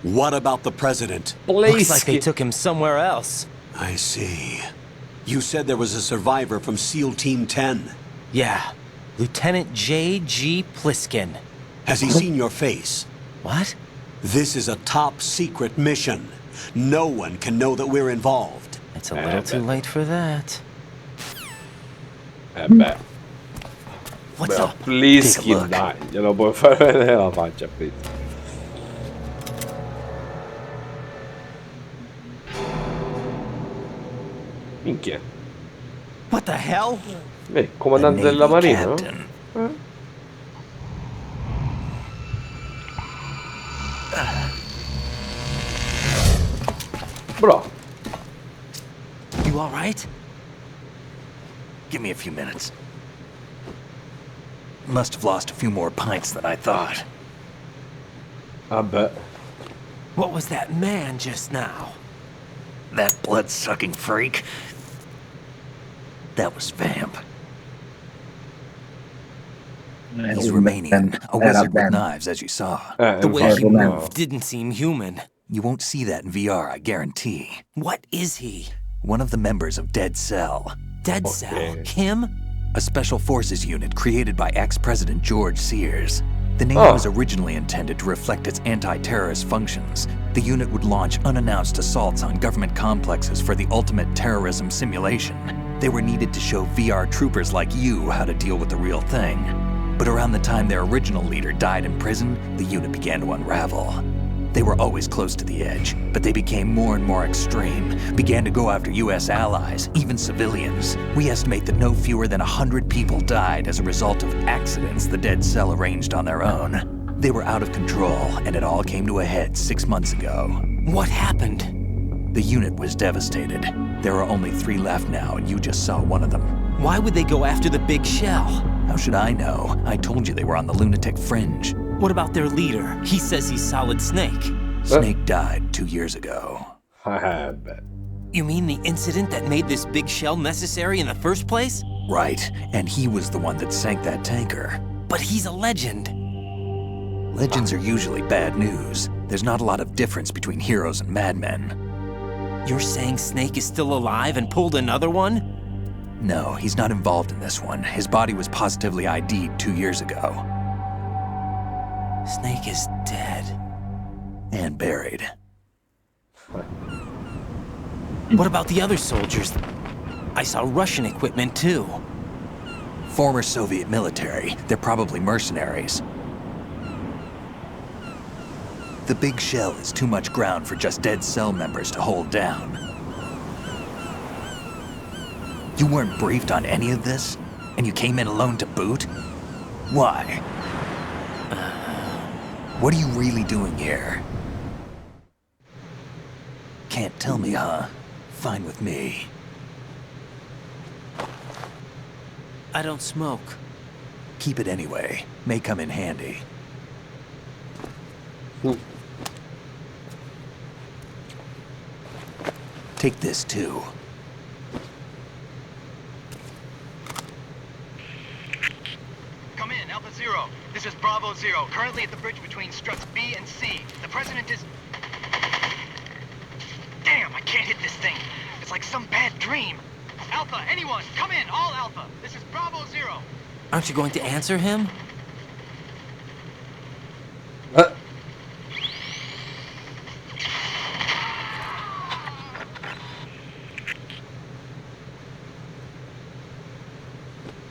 What about the president? Looks like they took him somewhere else. I see. You said there was a survivor from SEAL Team 10. Yeah. Lieutenant J.G. Pliskin. Has he seen your face? What? This is a top secret mission. No one can know that we're involved. It's a little too late for that. Beh. What's up? Pliskin, dai, glielo puoi far vedere la faccia, please. Minchia. What the hell? Comandante della Marina, no? Bro. You all right? Give me a few minutes. Must have lost a few more pints than I thought. I bet. What was that man just now? That blood-sucking freak? That was Vamp. He's Romanian, a wizard with knives, as you saw. The way he moved didn't seem human. You won't see that in VR, I guarantee. What is he? One of the members of Dead Cell. Dead Cell? Him? A special forces unit created by ex-president George Sears. The name was originally intended to reflect its anti-terrorist functions. The unit would launch unannounced assaults on government complexes for the ultimate terrorism simulation. They were needed to show VR troopers like you how to deal with the real thing. But around the time their original leader died in prison, the unit began to unravel. They were always close to the edge, but they became more and more extreme, began to go after US allies, even civilians. We estimate that no fewer than 100 people died as a result of accidents the Dead Cell arranged on their own. They were out of control, and it all came to a head 6 months ago. What happened? The unit was devastated. There are only 3 left now, and you just saw one of them. Why would they go after the big shell? How should I know? I told you they were on the lunatic fringe. What about their leader? He says he's Solid Snake. Snake died 2 years ago. I bet. You mean the incident that made this big shell necessary in the first place? Right, and he was the one that sank that tanker. But he's a legend. Legends are usually bad news. There's not a lot of difference between heroes and madmen. You're saying Snake is still alive and pulled another one? No, he's not involved in this one. His body was positively ID'd 2 years ago. Snake is dead. And buried. What about the other soldiers? I saw Russian equipment too. Former Soviet military. They're probably mercenaries. The big shell is too much ground for just Dead Cell members to hold down. You weren't briefed on any of this? And you came in alone to boot? Why? What are you really doing here? Can't tell me, huh? Fine with me. I don't smoke. Keep it anyway. May come in handy. Take this too. Come in, Alpha Zero. This is Bravo Zero, currently at the bridge between struts B and C. The president is... Damn, I can't hit this thing. It's like some bad dream. Alpha, anyone, come in, all Alpha. This is Bravo Zero. Aren't you going to answer him?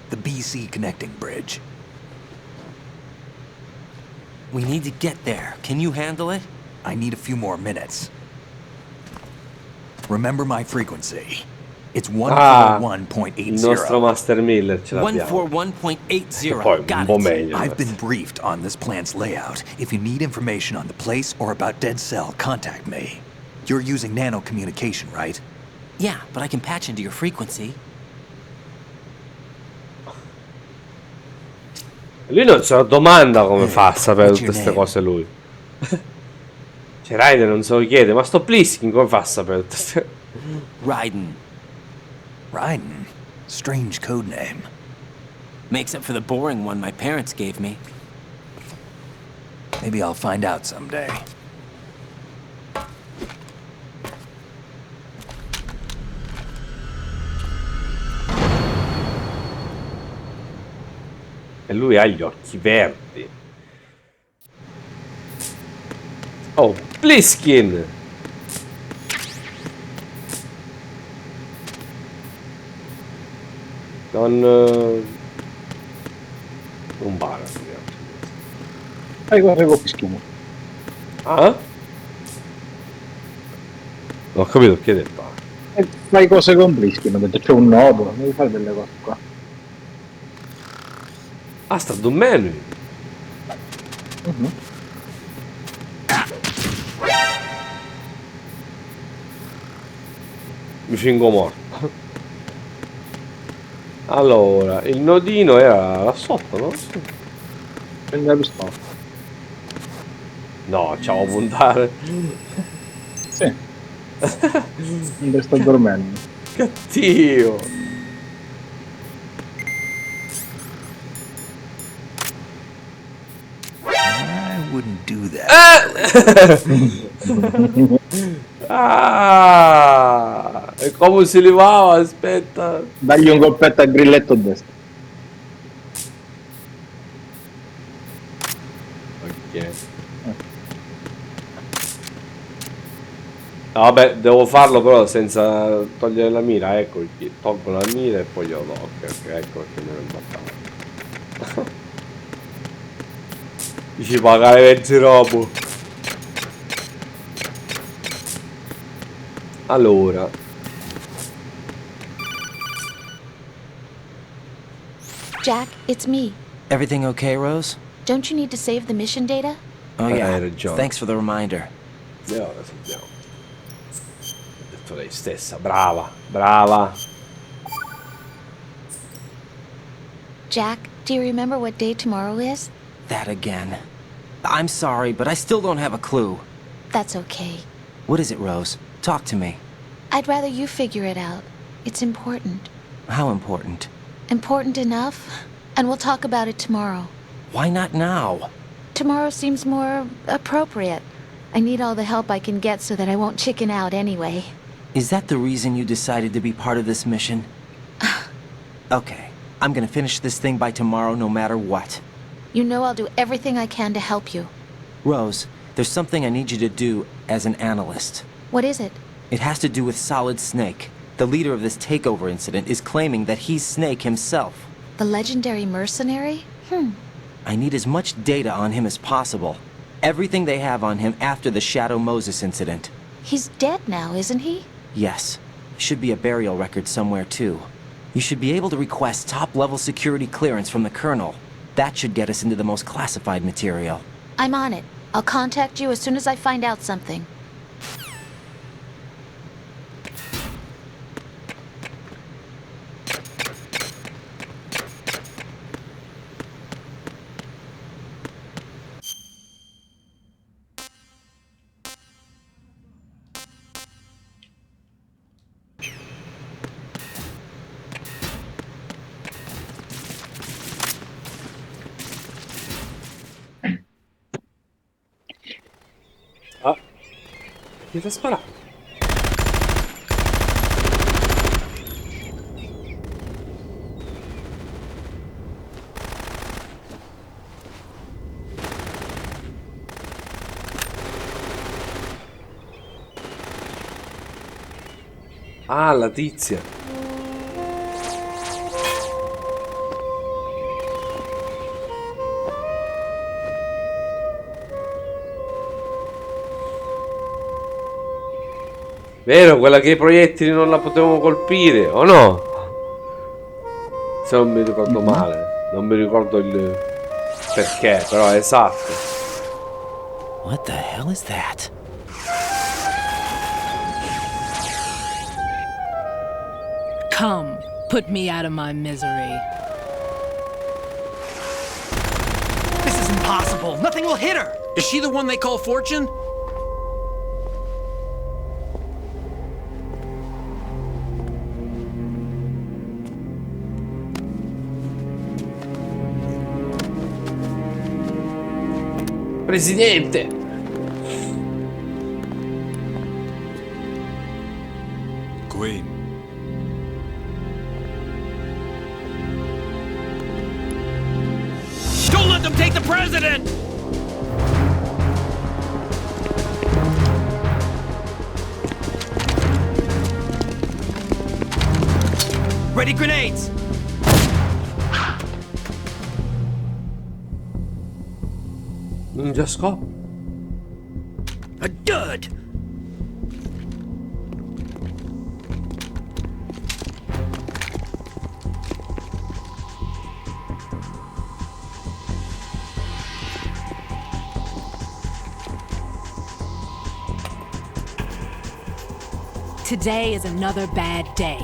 The BC connecting bridge. We need to get there. Can you handle it? I need a few more minutes. Remember my frequency. It's 141.80. Il nostro Master Miller ce l'abbiamo. 141.80. Poi un po' meglio. I've been briefed on this plant's layout. If you need information on the place or about Dead Cell, contact me. You're using nano communication, right? Yeah, but I can patch into your frequency. Lui non se lo domanda come fa a sapere tutte queste cose lui. Cioè Raiden non se lo chiede, ma sto Pliskin come fa a sapere tutte queste... Raiden. Raiden? Strange code name. Makes up for the boring one my parents gave me. Maybe I'll find out someday. E lui ha gli occhi verdi. Oh, Pliskin! Non bara. Fai cose con Pliskin. Ah? Non ho capito che hai detto. Fai cose con Pliskin, ho detto c'è un nodo, devi fare delle cose qua. Ah, sta do menu. Mi fingo morto. Allora, il nodino era là sotto, no? Prendi la pistola. No, ciao puntare. Sì. Mentre sto dormendo. Cattivo. wouldn't do that. Ah, e come si levava? Aspetta. Dagli un colpetto a grilletto a destra. Ok. No, vabbè, devo farlo però senza togliere la mira, ecco perché tolgo la mira e poi io do. Ok, ecco perché me ne imbattavo. Dici pagare 20 robo. Allora. Jack, it's me. Everything okay, Rose? Don't you need to save the mission data? Oh yeah, hai ragione. thanks for the reminder. E ora sappiamo. Ha detto lei stessa, brava, brava. Jack, do you remember what day tomorrow is? That again. I'm sorry, but I still don't have a clue. That's okay. What is it, Rose? Talk to me. I'd rather you figure it out. It's important. How important? Important enough? And we'll talk about it tomorrow. Why not now? Tomorrow seems more appropriate. I need all the help I can get so that I won't chicken out anyway. Is that the reason you decided to be part of this mission? Okay, I'm gonna finish this thing by tomorrow no matter what. You know I'll do everything I can to help you. Rose, there's something I need you to do as an analyst. What is it? It has to do with Solid Snake. The leader of this takeover incident is claiming that he's Snake himself. The legendary mercenary? I need as much data on him as possible. Everything they have on him after the Shadow Moses incident. He's dead now, isn't he? Yes. Should be a burial record somewhere too. You should be able to request top-level security clearance from the Colonel. That should get us into the most classified material. I'm on it. I'll contact you as soon as I find out something. Ah, mi sta sparando. Ah, la tizia. Vero, quella che i proiettili non la potevamo colpire, o no? Se non mi ricordo male. Non mi ricordo il perché, però è esatto. What the hell is that? Come, put me out of my misery. This is impossible. Nothing will hit her. Is she the one they call Fortune? Presidente! Queen. Don't let them take the president! Ready grenades. Non già scopro. A dud. Today is another bad day.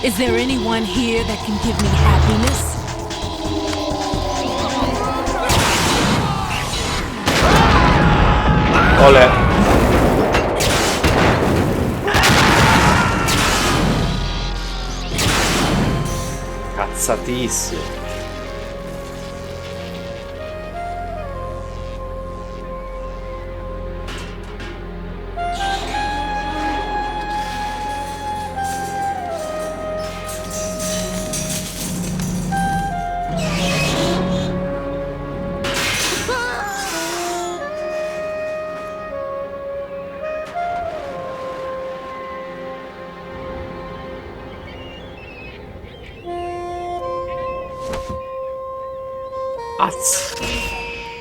Is there anyone here that can give me happiness? Olè. Incazzatissimo.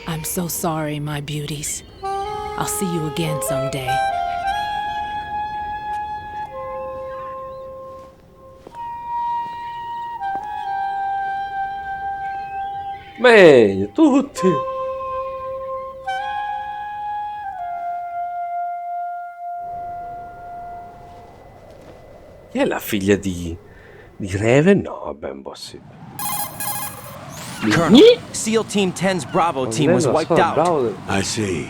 I'm so sorry, my beauties. I'll see you again someday. Meglio, tutti. Chi è la figlia di Raven? No, vabbè, impossibile. Colonel, SEAL Team 10's Bravo team was wiped out. I see.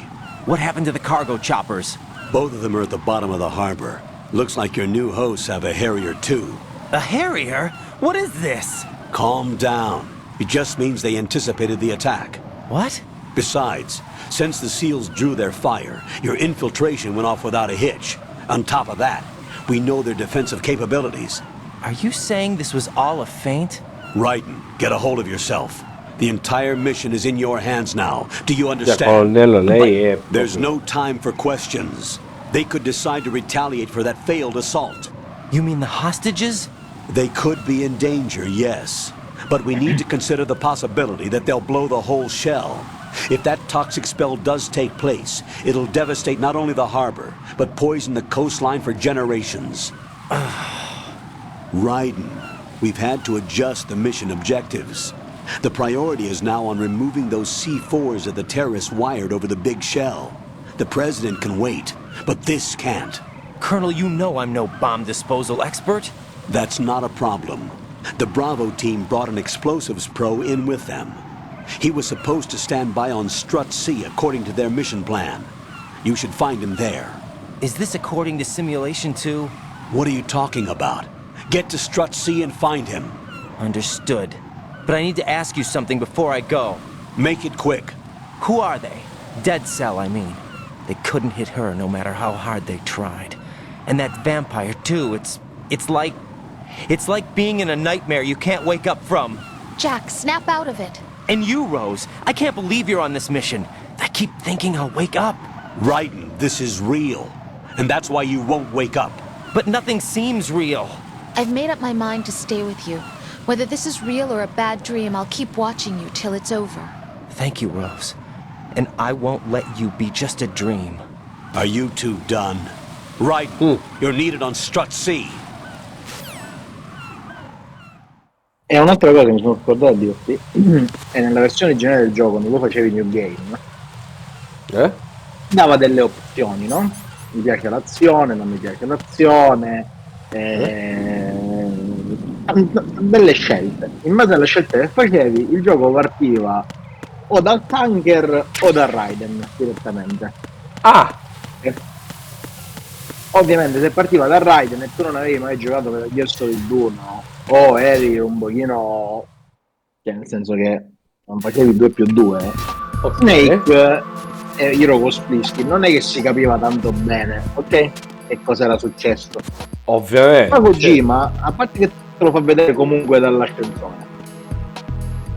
What happened to the cargo choppers? Both of them are at the bottom of the harbor. Looks like your new hosts have a Harrier too. A Harrier? What is this? Calm down. It just means they anticipated the attack. What? Besides, since the SEALs drew their fire, your infiltration went off without a hitch. On top of that, we know their defensive capabilities. Are you saying this was all a feint? Raiden, get a hold of yourself. The entire mission is in your hands now. Do you understand? There's no time for questions. They could decide to retaliate for that failed assault. You mean the hostages? They could be in danger, yes. But we need to consider the possibility that they'll blow the whole shell. If that toxic spell does take place, it'll devastate not only the harbor, but poison the coastline for generations. Raiden, we've had to adjust the mission objectives. The priority is now on removing those C4s that the terrorists wired over the big shell. The president can wait, but this can't. Colonel, you know I'm no bomb disposal expert. That's not a problem. The Bravo team brought an explosives pro in with them. He was supposed to stand by on Strut C according to their mission plan. You should find him there. Is this according to Simulation 2? What are you talking about? Get to Strut C and find him. Understood. But I need to ask you something before I go. Make it quick. Who are they? Dead Cell, I mean. They couldn't hit her no matter how hard they tried. And that vampire, too, it's like being in a nightmare you can't wake up from. Jack, snap out of it. And you, Rose, I can't believe you're on this mission. I keep thinking I'll wake up. Raiden, this is real. And that's why you won't wake up. But nothing seems real. I've made up my mind to stay with you. Whether this is real or a bad dream, I'll keep watching you till it's over. Thank you, Rose. And I won't let you be just a dream. Are you two done? Raiden, you're needed on Strut C. E un'altra cosa che mi sono scordato di dirti è nella versione originale del gioco, quando lo facevi New Game, dava delle opzioni, no? Mi piace l'azione, non mi piace l'azione, delle scelte. In base alle scelte che facevi, il gioco partiva o dal tanker o dal Raiden direttamente. Ovviamente se partiva dal Raiden e tu non avevi mai giocato per Gears of War o eri un pochino, cioè nel senso che non facevi 2+2, Snake e Hiro Splisky non è che si capiva tanto bene, ok? Che cosa era successo. Ovviamente. Ma Kojima, a parte che te lo fa vedere comunque dall'ascensore.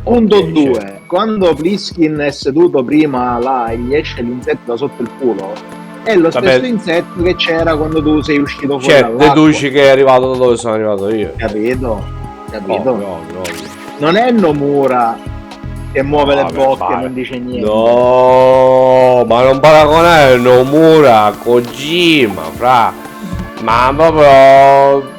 Punto 2, quando Pliskin è seduto prima là e gli esce l'insetto da sotto il culo, è lo stesso insetto che c'era quando tu sei uscito fuori dall'acqua. Deduci che è arrivato da dove sono arrivato io. Capito? No. Non è Nomura che muove le bocche e non dice niente. No, ma non paragonare Nomura a Kojima, fra. Ma proprio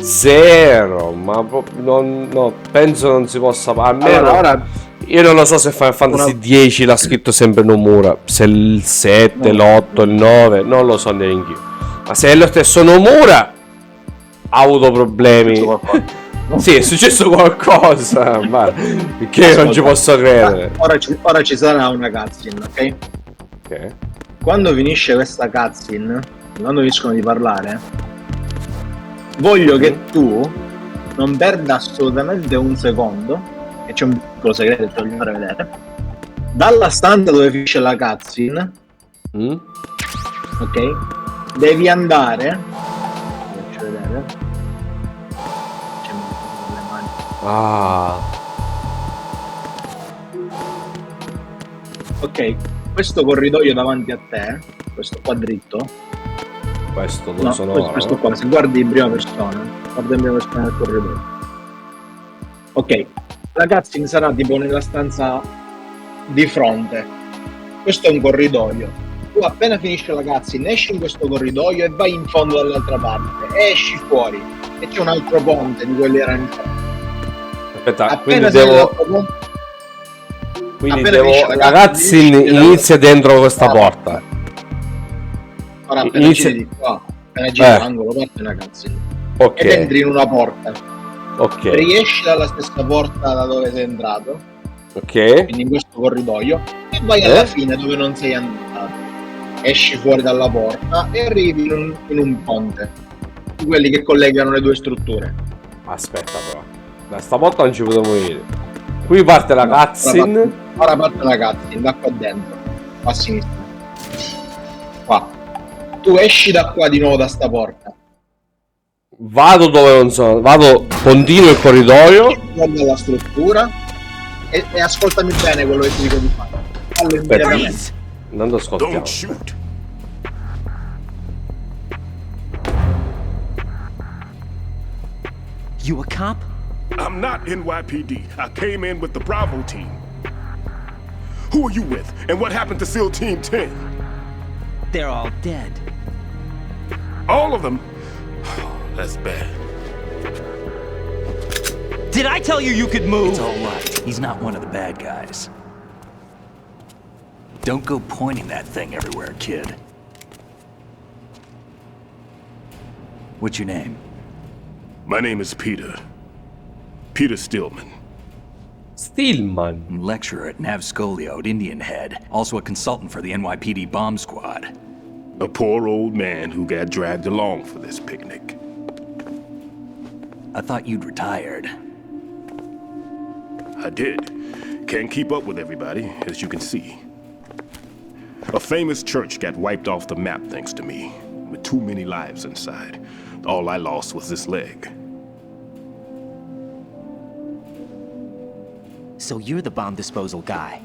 zero, ma proprio no, penso non si possa almeno. Allora, io non lo so se Final Fantasy 10 l'ha scritto sempre Nomura, se il 7, l'8, il 9, non lo so neanche io. Ma se è lo stesso Nomura ha avuto problemi. Sì, è successo qualcosa, ma perché io non ci posso credere. Ora ci sarà una cutscene, ok? Quando finisce questa cutscene, quando finiscono di parlare, voglio che tu non perda assolutamente un secondo, e c'è un piccolo segreto che te lo voglio fare vedere. Dalla stanza dove finisce la cutscene, ok, devi andare, faccio vedere, c'è le mani. Ok, questo corridoio davanti a te, questo qua dritto, questo dove sono questo ora, qua, se guardi in prima persona, guarda in prima persona nel corridoio. Ok, la cutscene sarà tipo nella stanza di fronte. Questo è un corridoio. Tu appena finisce la cutscene esci in questo corridoio e vai in fondo dall'altra parte. Esci fuori e c'è un altro ponte di quelli arancioni. Aspetta, Appena quindi devo la cutscene inizia dentro questa porta. Ora appena giri di qua, appena giri l'angolo, parte una cutscene. Ok. Ed entri in una porta. Ok. Riesci dalla stessa porta da dove sei entrato. Ok. Quindi in questo corridoio. E vai alla fine dove non sei andato. Esci fuori dalla porta e arrivi in un ponte. Di quelli che collegano le due strutture. Aspetta però. Da stavolta non ci potremo venire. Qui parte la cutscene. Ora parte la cutscene, da qua dentro. A sinistra. Qua. Tu esci da qua di nuovo da sta porta. Vado dove non sono. Vado, continuo il corridoio. Guarda la struttura e ascoltami bene quello che ti dico di fare. Fallo immediatamente. Andando ascoltiamo. Don't shoot. You a cop? I'm not NYPD. I came in with the Bravo team. Who are you with? And what happened to SEAL Team 10? They're all dead. All of them? That's bad. Did I tell you you could move? It's all right. He's not one of the bad guys. Don't go pointing that thing everywhere, kid. What's your name? My name is Peter. Peter Stillman. Stillman. Lecturer at Nav Scolio at Indian Head. Also a consultant for the NYPD bomb squad. A poor old man who got dragged along for this picnic. I thought you'd retired. I did. Can't keep up with everybody, as you can see. A famous church got wiped off the map thanks to me, with too many lives inside. All I lost was this leg. So you're the bomb disposal guy.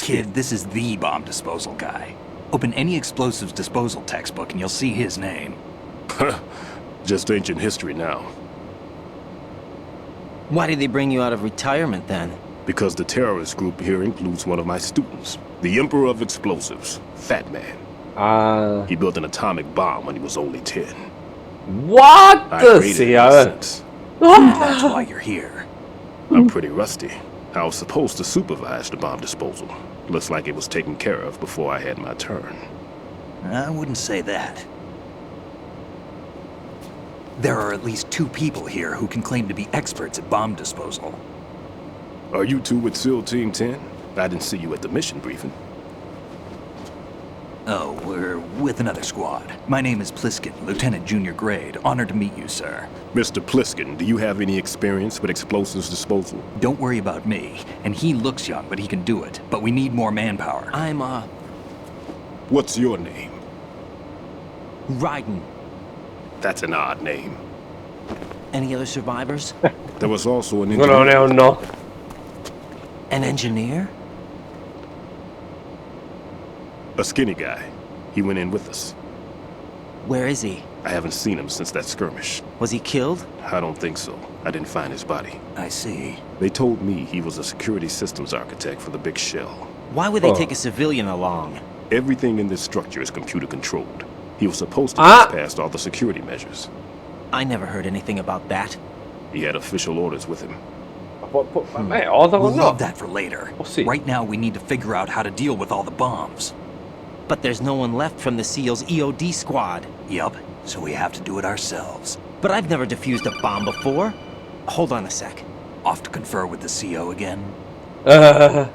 Kid, this is the bomb disposal guy. Open any explosives disposal textbook and you'll see his name. Just ancient history now. Why did they bring you out of retirement then? Because the terrorist group here includes one of my students, the Emperor of Explosives, Fat Man. He built an atomic bomb when he was only 10. What? I created it since. That's why you're here. I'm pretty rusty. I was supposed to supervise the bomb disposal. Looks like it was taken care of before I had my turn. I wouldn't say that. There are at least 2 people here who can claim to be experts at bomb disposal. Are you two with SEAL Team 10? I didn't see you at the mission briefing. Oh, we're with another squad. My name is Pliskin, Lieutenant Junior Grade. Honored to meet you, sir. Mr. Pliskin, do you have any experience with explosives disposal? Don't worry about me. And he looks young, but he can do it. But we need more manpower. I'm, What's your name? Raiden. That's an odd name. Any other survivors? There was also an engineer. No. An engineer? A skinny guy. He went in with us. Where is he? I haven't seen him since that skirmish. Was he killed? I don't think so. I didn't find his body. I see. They told me he was a security systems architect for the big shell. Why would they take a civilian along? Everything in this structure is computer controlled. He was supposed to get past all the security measures. I never heard anything about that. He had official orders with him. We'll leave that for later. Right now we need to figure out how to deal with all the bombs. But there's no one left from the SEAL's EOD squad. Yup, so we have to do it ourselves. But I've never defused a bomb before. Hold on a sec. Off to confer with the CO again? The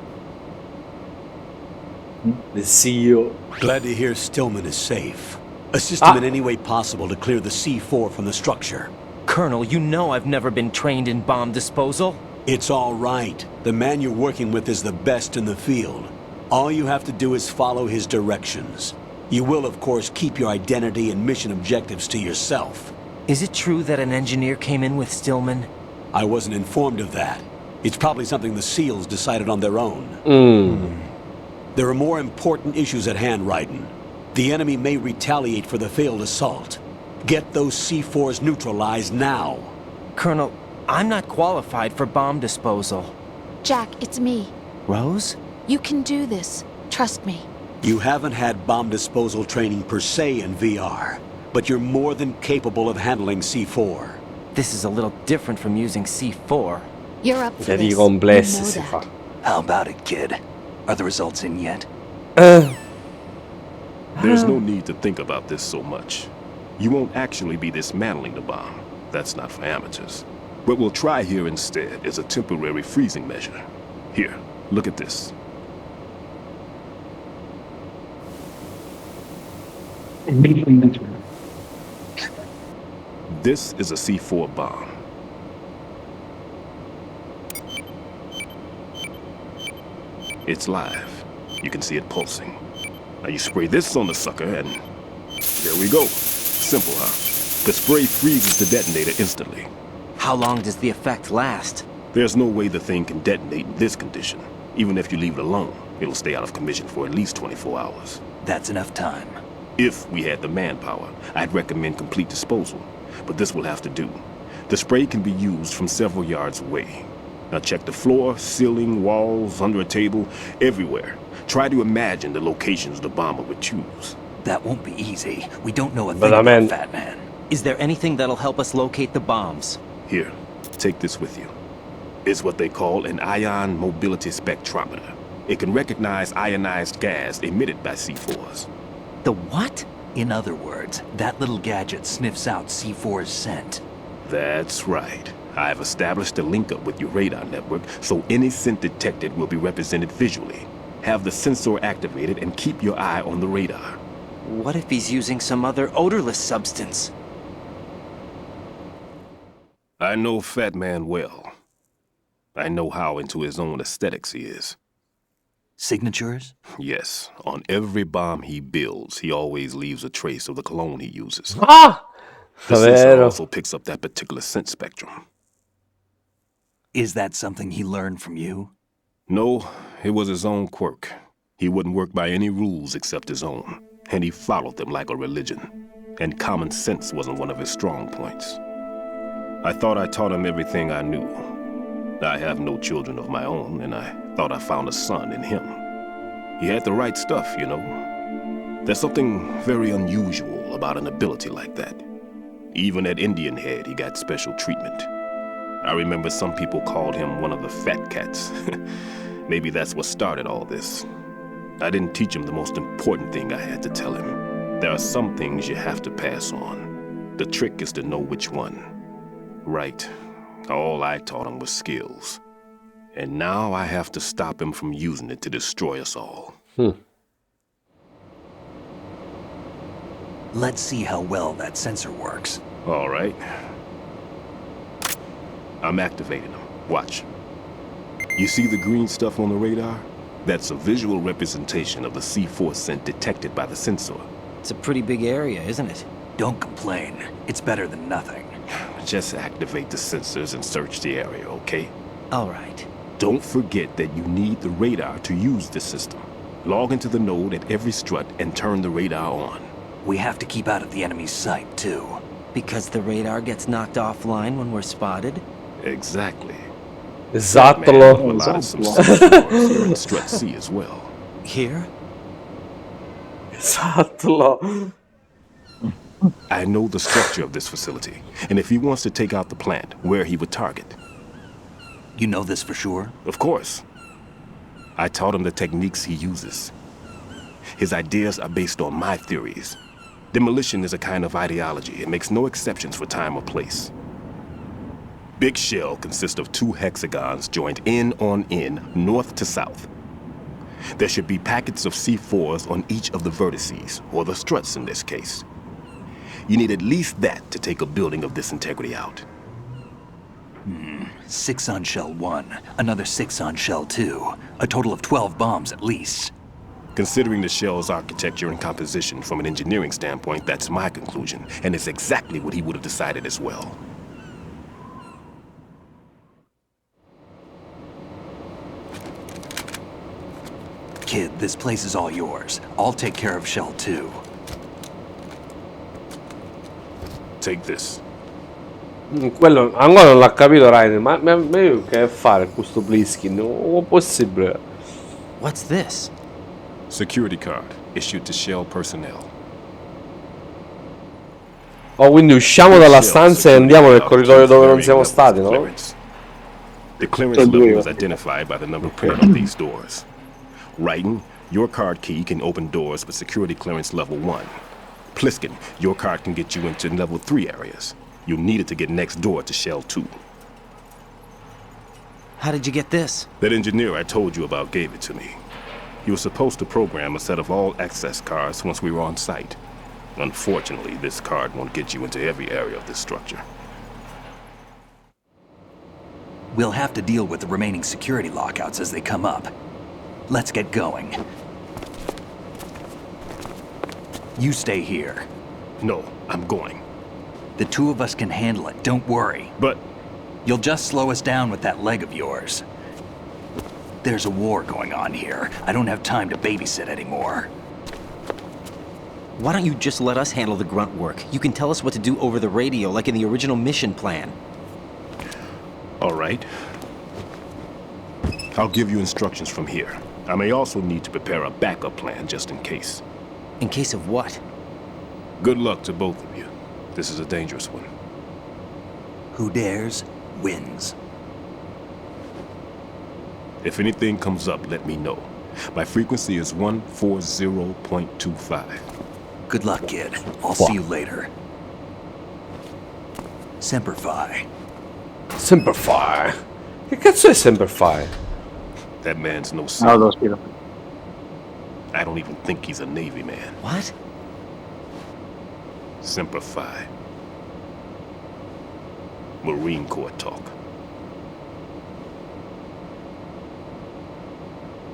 CEO. Glad to hear Stillman is safe. Assist him in any way possible to clear the C4 from the structure. Colonel, you know I've never been trained in bomb disposal. It's all right. The man you're working with is the best in the field. All you have to do is follow his directions. You will, of course, keep your identity and mission objectives to yourself. Is it true that an engineer came in with Stillman? I wasn't informed of that. It's probably something the SEALs decided on their own. There are more important issues at hand, Raiden. The enemy may retaliate for the failed assault. Get those C4s neutralized now. Colonel, I'm not qualified for bomb disposal. Jack, it's me. Rose? You can do this. Trust me. You haven't had bomb disposal training per se in VR, but you're more than capable of handling C4. This is a little different from using C4. You're up for Vedi this. complessi You know si that. fa. How about it, kid? Are the results in yet? There's no need to think about this so much. You won't actually be dismantling the bomb. That's not for amateurs. What we'll try here instead is a temporary freezing measure. Here, look at this. This is a C4 bomb. It's live. You can see it pulsing. Now you spray this on the sucker and there we go. Simple, huh? The spray freezes the detonator instantly. How long does the effect last? There's no way the thing can detonate in this condition. Even if you leave it alone, it'll stay out of commission for at least 24 hours. That's enough time. If we had the manpower, I'd recommend complete disposal. But this will have to do. The spray can be used from several yards away. Now check the floor, ceiling, walls, under a table, everywhere. Try to imagine the locations the bomber would choose. That won't be easy. We don't know a thing about Fat Man. Is there anything that'll help us locate the bombs? Here, take this with you. It's what they call an ion mobility spectrometer. It can recognize ionized gas emitted by C4s. The what? In other words, that little gadget sniffs out C4's scent. That's right. I've established a link up with your radar network, so any scent detected will be represented visually. Have the sensor activated and keep your eye on the radar. What if he's using some other odorless substance? I know Fat Man well. I know how into his own aesthetics he is. Signatures? Yes. On every bomb he builds, he always leaves a trace of the cologne he uses. Ah! The sensor Davvero? also picks up that particular scent spectrum. Is that something he learned from you? No, it was his own quirk. He wouldn't work by any rules except his own, and he followed them like a religion. And common sense wasn't one of his strong points. I thought I taught him everything I knew. I have no children of my own, and I thought I found a son in him. He had the right stuff, you know. There's something very unusual about an ability like that. Even at Indian Head, he got special treatment. I remember some people called him one of the fat cats. Maybe that's what started all this. I didn't teach him the most important thing I had to tell him. There are some things you have to pass on. The trick is to know which one. Right. All I taught him was skills. And now I have to stop him from using it to destroy us all. Let's see how well that sensor works. All right. I'm activating them. Watch. You see the green stuff on the radar? That's a visual representation of the C4 scent detected by the sensor. It's a pretty big area, isn't it? Don't complain. It's better than nothing. Just activate the sensors and search the area, okay? All right. Don't forget that you need the radar to use this system. Log into the node at every strut and turn the radar on. We have to keep out of the enemy's sight, too. Because the radar gets knocked offline when we're spotted? Exactly. Esatto. A lot of some C4s here in strut C as well. Here? Esatto. I know the structure of this facility, and if he wants to take out the plant, where he would target. You know this for sure? Of course. I taught him the techniques he uses. His ideas are based on my theories. Demolition is a kind of ideology. It makes no exceptions for time or place. Big shell consists of 2 hexagons joined end on end, north to south. There should be packets of C4s on each of the vertices, or the struts in this case. You need at least that to take a building of this integrity out. 6 on shell 1, another 6 on shell 2. A total of 12 bombs at least. Considering the shell's architecture and composition from an engineering standpoint, that's my conclusion, and it's exactly what he would have decided as well. Kid, this place is all yours. I'll take care of shell 2. Take this. Quello ancora non l'ha capito Raiden, ma io che fare con questo Bliskin? Non è possibile. What's this? Security card issued to Shell personnel. Oh, quindi usciamo dalla stanza e andiamo nel corridoio dove non siamo stati, no? The clearance level is identified by the number printed on these doors. Raiden, your card key can open doors with security clearance level 1. Pliskin, your card can get you into level 3 areas. You'll need it to get next door to Shell 2. How did you get this? That engineer I told you about gave it to me. He was supposed to program a set of all access cards once we were on site. Unfortunately, this card won't get you into every area of this structure. We'll have to deal with the remaining security lockouts as they come up. Let's get going. You stay here. No, I'm going. The two of us can handle it, don't worry. But... You'll just slow us down with that leg of yours. There's a war going on here. I don't have time to babysit anymore. Why don't you just let us handle the grunt work? You can tell us what to do over the radio, like in the original mission plan. All right. I'll give you instructions from here. I may also need to prepare a backup plan just in case. In case of what? Good luck to both of you. This is a dangerous one. Who dares, wins. If anything comes up, let me know. My frequency is 140.25. Good luck, kid. I'll see you later. Semper Fi. Semper Fi? Che cazzo è Semper Fi? That man's no No, son. lo spiego. I don't even think he's a Navy man. What? Semper Fi. Marine Corps talk.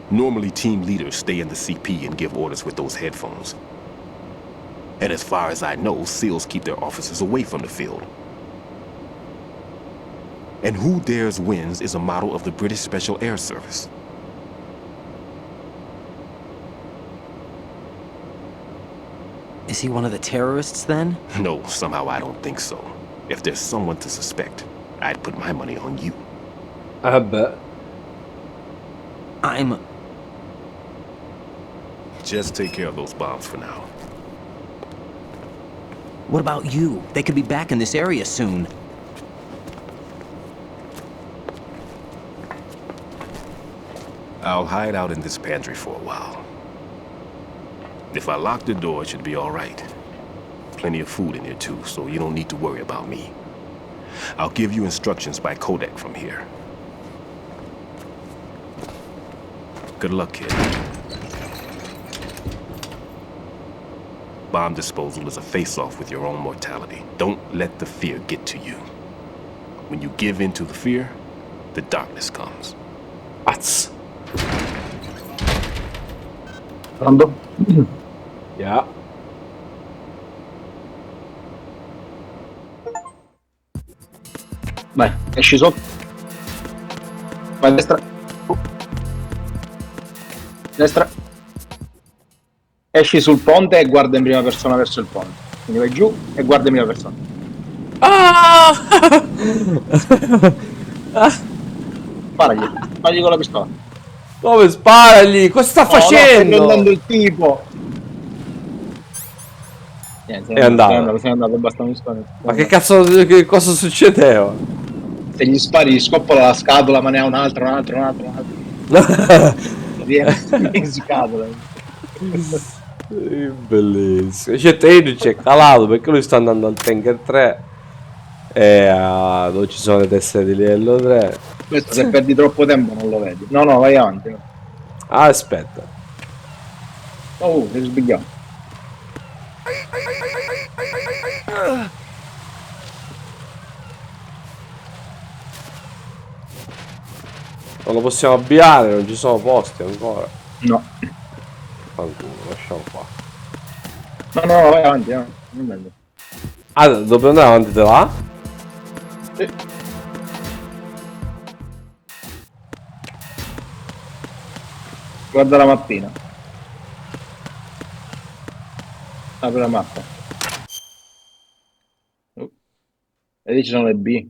Normally, team leaders stay in the CP and give orders with those headphones. And as far as I know, SEALs keep their officers away from the field. And Who Dares Wins is a model of the British Special Air Service. Is he one of the terrorists then? No, somehow I don't think so. If there's someone to suspect, I'd put my money on you. I bet. I'm... Just take care of those bombs for now. What about you? They could be back in this area soon. I'll hide out in this pantry for a while. If I lock the door, it should be all right. Plenty of food in here too, so you don't need to worry about me. I'll give you instructions by codec from here. Good luck, kid. Bomb disposal is a face-off with your own mortality. Don't let the fear get to you. When you give in to the fear, the darkness comes. Pazz. Pronto? Yeah. Vai, esci sotto. Vai a destra. Destra. Esci sul ponte e guarda in prima persona verso il ponte. Quindi vai giù e guarda in prima persona. Ah! Sparagli, sparagli con la pistola. Come sparagli? Cosa sta facendo? No, stai prendendo il tipo. Niente, È andato. sei andato, basta mi spari. Ma che cazzo, che cosa succedeva? Se gli spari gli scoppola la scatola, ma ne ha un altro. Riempie di scatole. Bellissimo. Cioè Taylor c'è calato perché lui sta andando al Tanker 3 e dove ci sono le teste di livello 3. Questo se perdi troppo tempo non lo vedi. No, vai avanti. No. Ah, aspetta. Oh, sei sbagliato. Non lo possiamo avviare, non ci sono posti ancora. No. Fanculo, lasciamo qua. No, vai avanti, no. Non bello. Ah, dobbiamo andare avanti da là? Sì. Guarda la mappina. Apri la mappa. E lì ci sono le B.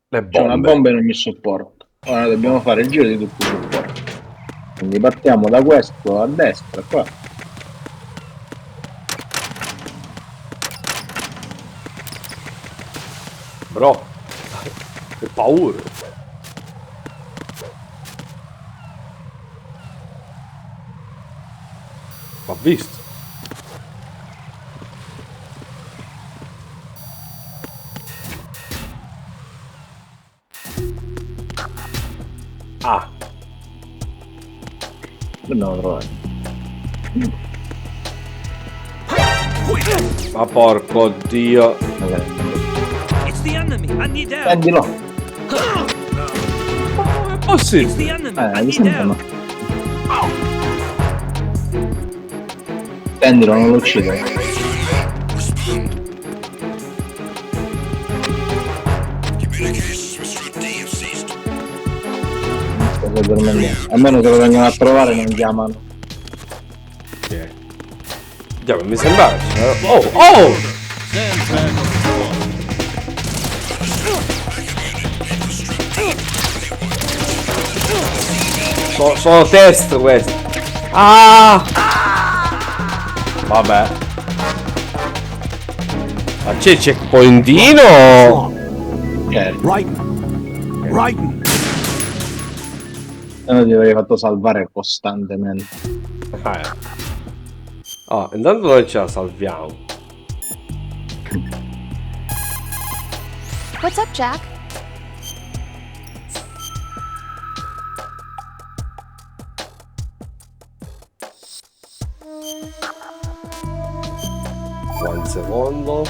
Le C'è una bombe. bomba in ogni supporto. Ora noi dobbiamo fare il giro di tutti i supporti. Quindi partiamo da questo a destra, qua. Bro, che paura. Ma visto? Ah. Dobbiamo trovare. Ma porco dio. It's the enemy. I need help. Prendilo. Oh sì. It's the enemy. I Mi need sembra help. no. Prendilo, non lo uccidere. Sto dormendo. Almeno se lo vengono a trovare non chiamano. Ok. Già, mi sembra. Oh, oh! Sono test questi. Ah! Vabbè. Ma c'è checkpointino? Raiden. Ti avrei fatto salvare costantemente. Ah, intanto noi ce la salviamo. What's up, Jack? Un secondo.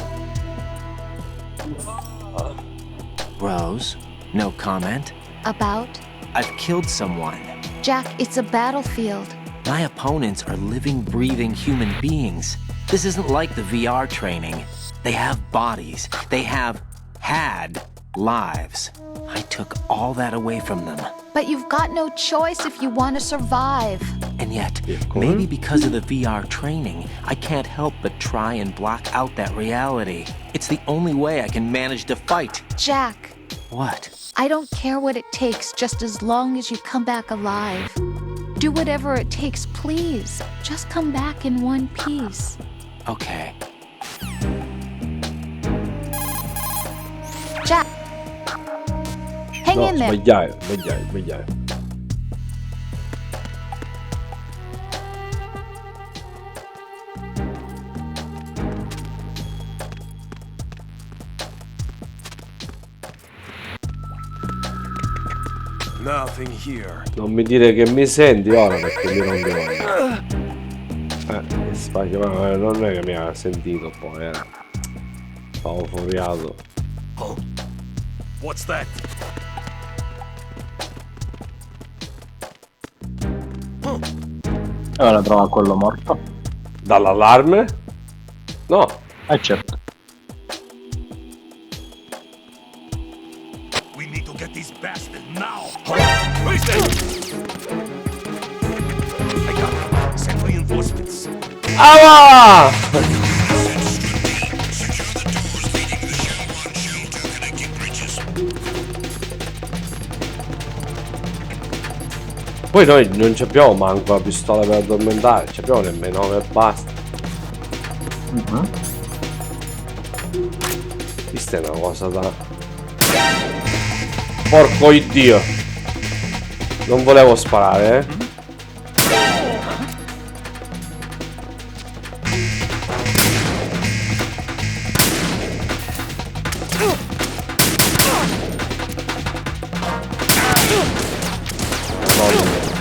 Rose, no comment? About? I've killed someone. Jack, it's a battlefield. My opponents are living, breathing human beings. This isn't like the VR training. They have bodies. They have had lives. I took all that away from them. But you've got no choice if you want to survive. And yet, maybe because of the VR training, I can't help but try and block out that reality. It's the only way I can manage to fight. Jack. What? I don't care what it takes, just as long as you come back alive. Do whatever it takes, please. Just come back in one piece. Okay. Jack. Hang in there. Sbagliai. Nothing here. Non mi dire che mi senti ora perché mi rondi ma non è che mi ha sentito poi, Stavo furiato. Oh. What's that? E ora trova quello morto. Dall'allarme? No. Certo. We need to get these bastards now. Where's that? I got it. Send reinforcements. Ah! Poi noi non ci abbiamo manco la pistola per addormentare, ci abbiamo nemmeno e basta. Questa è una cosa da... Porco Dio! Non volevo sparare,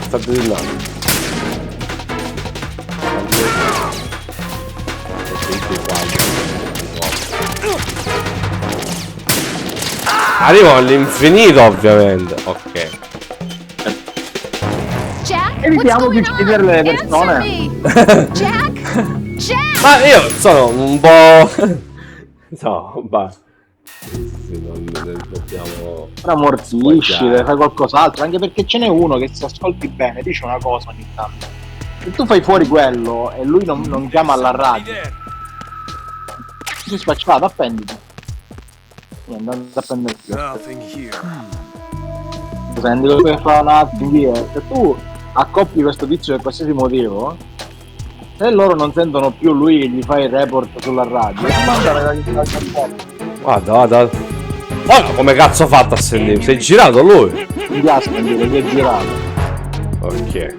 Sta brillando. Arrivo all'infinito, ovviamente. Ok. Jack, Evitiamo di uccidere le persone. Jack? Jack! Ma io sono un po'... no, basta. Sì, non dobbiamo... Amortisci, fai qualcos'altro, anche perché ce n'è uno che se ascolti bene dice una cosa ogni tanto. Se tu fai fuori quello e lui non chiama alla radio, si spacciato, appenditi. Andate a prendere senti quello che fa un attimo. Se tu accoppi questo tizio per qualsiasi motivo, se loro non sentono più lui che gli fa il report sulla radio, Guarda. Guarda come cazzo ha fatto a sentire? Si è girato lui? Mi piace sentire, si è girato. Ok.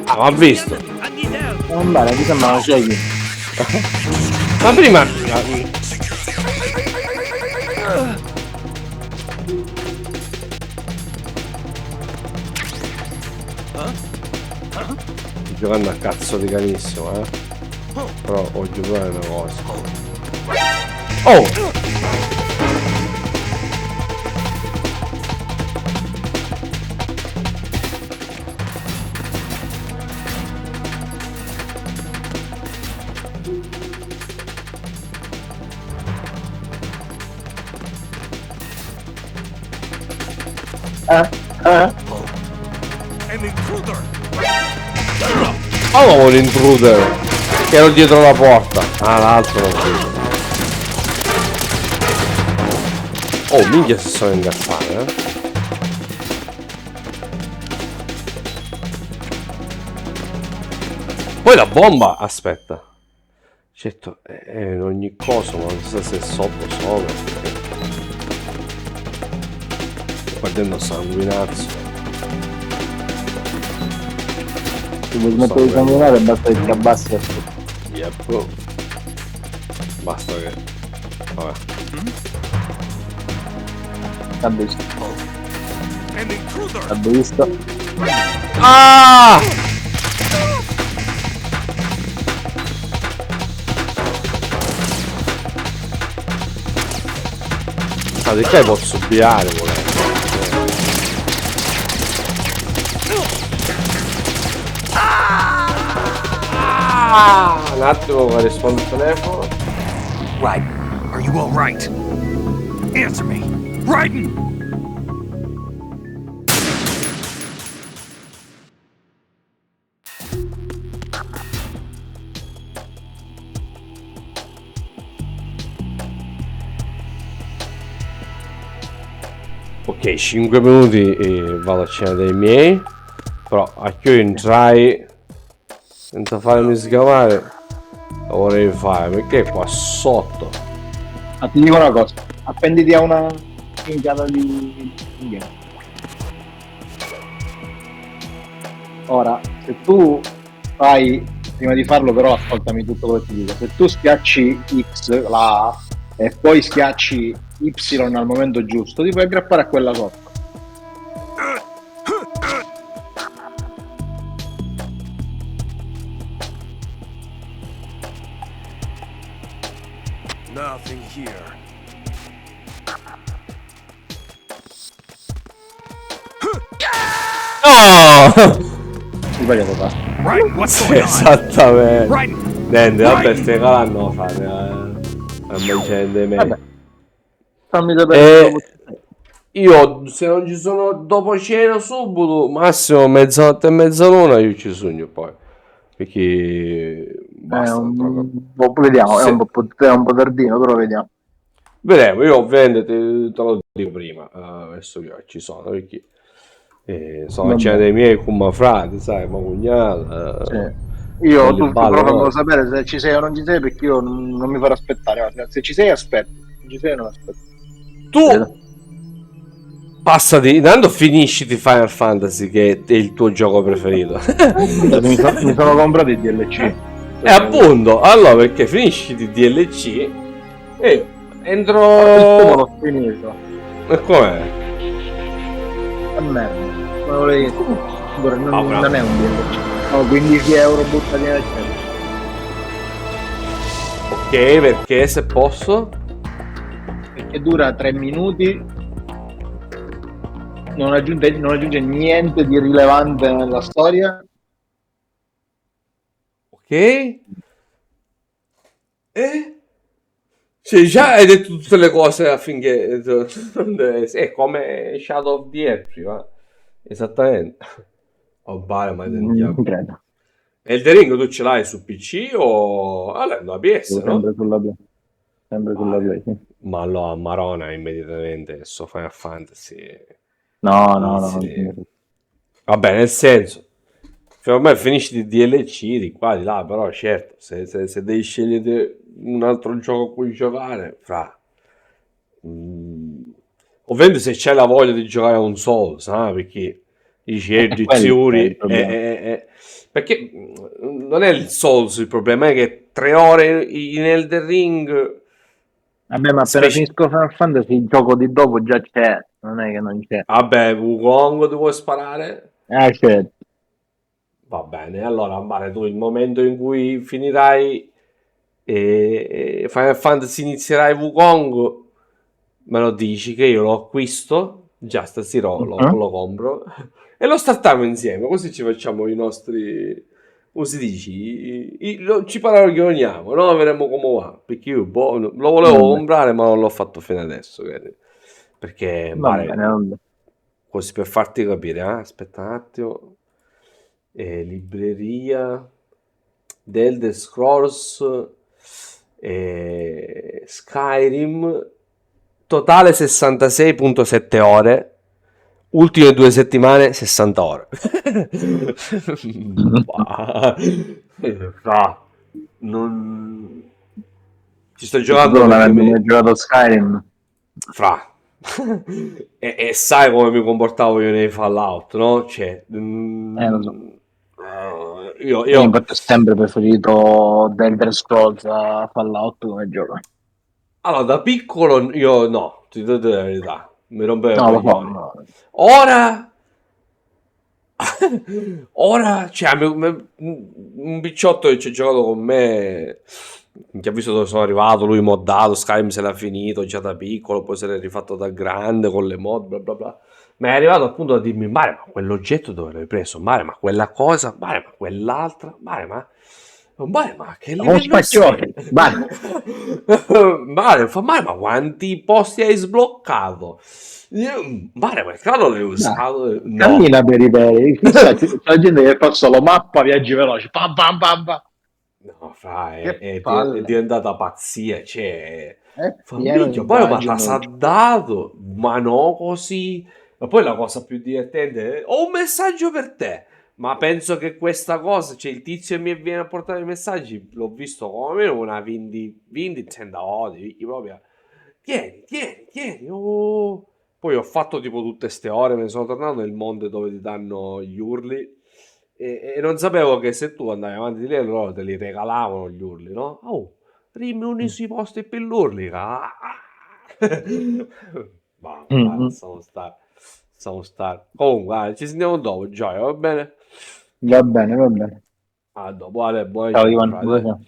Ah, ma ha visto. Non bene, ti sembra una ciechi. Ma prima... Sto giocando a cazzo di canissimo, Però voglio provare una cosa. Oh! An intruder! Oh, un intruder! Che ero dietro la porta. Ah, l'altro. Oh, minchia se sono ingazzato, Poi la bomba, aspetta. Certo, è in ogni cosa, ma non so se è sopra. Qua dentro sanguinazzo. Se vuoi smettere di sanguinare basta che ti abbassi. Yep. Basta che... Vabbè. L'ho visto. Ah! Ah, di che posso biare, volendo. Un attimo che rispondo al telefono. Raiden, are you all right? Answer me. Raiden! Ok, 5 minuti e vado a cena dei miei. Però a che io entrai senza farmi sgamare lo vorrei fare perché qua sotto. Ma ti dico una cosa, appenditi a una minchiata di indietro. Ora, se tu fai, prima di farlo però ascoltami tutto quello che ti dico, se tu schiacci X, la A, e poi schiacci Y al momento giusto, ti puoi aggrappare a quella sotto. Nothing here. No! Sbagliato qua. Right, what's Sì, going on? esattamente. Right. Niente, vabbè, stai calando fare a mangiare me. Vabbè. Fammi sapere dopo. Io se non ci sono dopo cena subito, massimo mezzanotte e mezzaluna io ci sogno poi. Perché basta. Vediamo, Sì. è un po' tardino, però vediamo. Vedremo, io ovviamente te lo dico prima, adesso che ci sono, perché sono a cena dei miei come frati, sai, ma cognata. Sì. Io tu però fammelo sapere se ci sei o non ci sei, perché io non mi farò aspettare. Se ci sei aspetto, se non ci sei non aspetto. Tu passati, intanto finisci di Final Fantasy che è il tuo gioco preferito. mi sono comprato il DLC. E appunto, allora perché finisci di DLC e entro... l'ho finito. E com'è? A merda. Non è un DLC. No, 15 euro buttati nel cielo. Ok, perché se posso? Perché dura 3 minuti, non aggiunge niente di rilevante nella storia. Ok. Cioè, già hai detto tutte le cose affinché... È come Shadow of the Empire, ma... Esattamente. Oh, vale, ma del diavolo. Credo. Elden Ring tu ce l'hai su PC o... Allora, no, PS, no? Sempre sulla Play. Sempre sulla Vale. Play, sì. Ma allora Marona immediatamente su Final Fantasy No, no, no. inizi. Vabbè, nel senso, ormai finisci di DLC di qua di là, però certo, se devi scegliere un altro gioco a cui giocare, fra. mm, Ovviamente se c'è la voglia di giocare a un Souls, perché dici È Eddie quello che è il Ziuri, problema. perché non è il Souls il problema, è che 3 ore in Elden Ring. Vabbè, ma appena finisco Final Fantasy, il gioco di dopo già c'è, non è che non c'è. Vabbè, Wukong ti vuoi sparare? Certo. Va bene, allora Mare, tu il momento in cui finirai Final Fantasy inizierai Wukong, me lo dici che io lo acquisto, già stasera lo compro e lo startiamo insieme, così ci facciamo i nostri, come si dice, ci paragoniamo, no? Vedremo come va, perché io lo volevo Vabbè, comprare ma non l'ho fatto fino adesso, perché va bene, va bene. così per farti capire, aspetta un attimo. Libreria The Elder Scrolls Skyrim, totale 66.7 ore, ultime 2 settimane 60 ore. Fra, non ci sto Tu giocando non perché avendo mai giocato a Skyrim. fra e sai come mi comportavo io nei Fallout, no? Cioè, Lo so. io, Io io infatti ho sempre preferito The Elder Scrolls a Fallout come gioco. allora da piccolo io no, ti devo dire la verità, mi rompeva i No, lo so, coglioni. no. Ora ora, cioè, un picciotto che ci ha giocato con me, che ha visto dove sono arrivato, lui moddato, Skyrim se l'ha finito già da piccolo, poi se l'è rifatto da grande con le mod, bla bla bla. Ma è arrivato appunto a dirmi, Mare, ma quell'oggetto dove l'hai preso? Mare, ma quella cosa? Mare, ma quell'altra? Mare, ma che Come livello sei? spacchione, vai. Mare, ma quanti posti hai sbloccato? Mare, ma il cavolo l'hai Dai, usato? No. cammina per i peri. Chissà, c'è la gente che fa solo mappa, viaggi veloci. Pam, pam, pam, pam. No, fra, Che è palle. diventata pazzia, cioè... È Fa, pieno minchia, di poi ma t'ha pagine. saddato, ma no così. Ma poi la cosa più divertente è, ho un messaggio per te. Ma penso che questa cosa, cioè il tizio che mi viene a portare i messaggi, l'ho visto come una Vinditent Odi, proprio. Tieni. Oh. Poi ho fatto tipo tutte ste ore, me ne sono tornato nel mondo dove ti danno gli urli. E non sapevo che se tu andavi avanti di lì, loro te li regalavano gli urli, no? Oh, rimuni sui posti per l'urli. Ma lasciamo stare. Comunque, guarda, ci sentiamo dopo, Gioia, va bene? Va bene, va bene. A dopo, Ale, buona Ciao giornata, Ivan, frate. buonasera.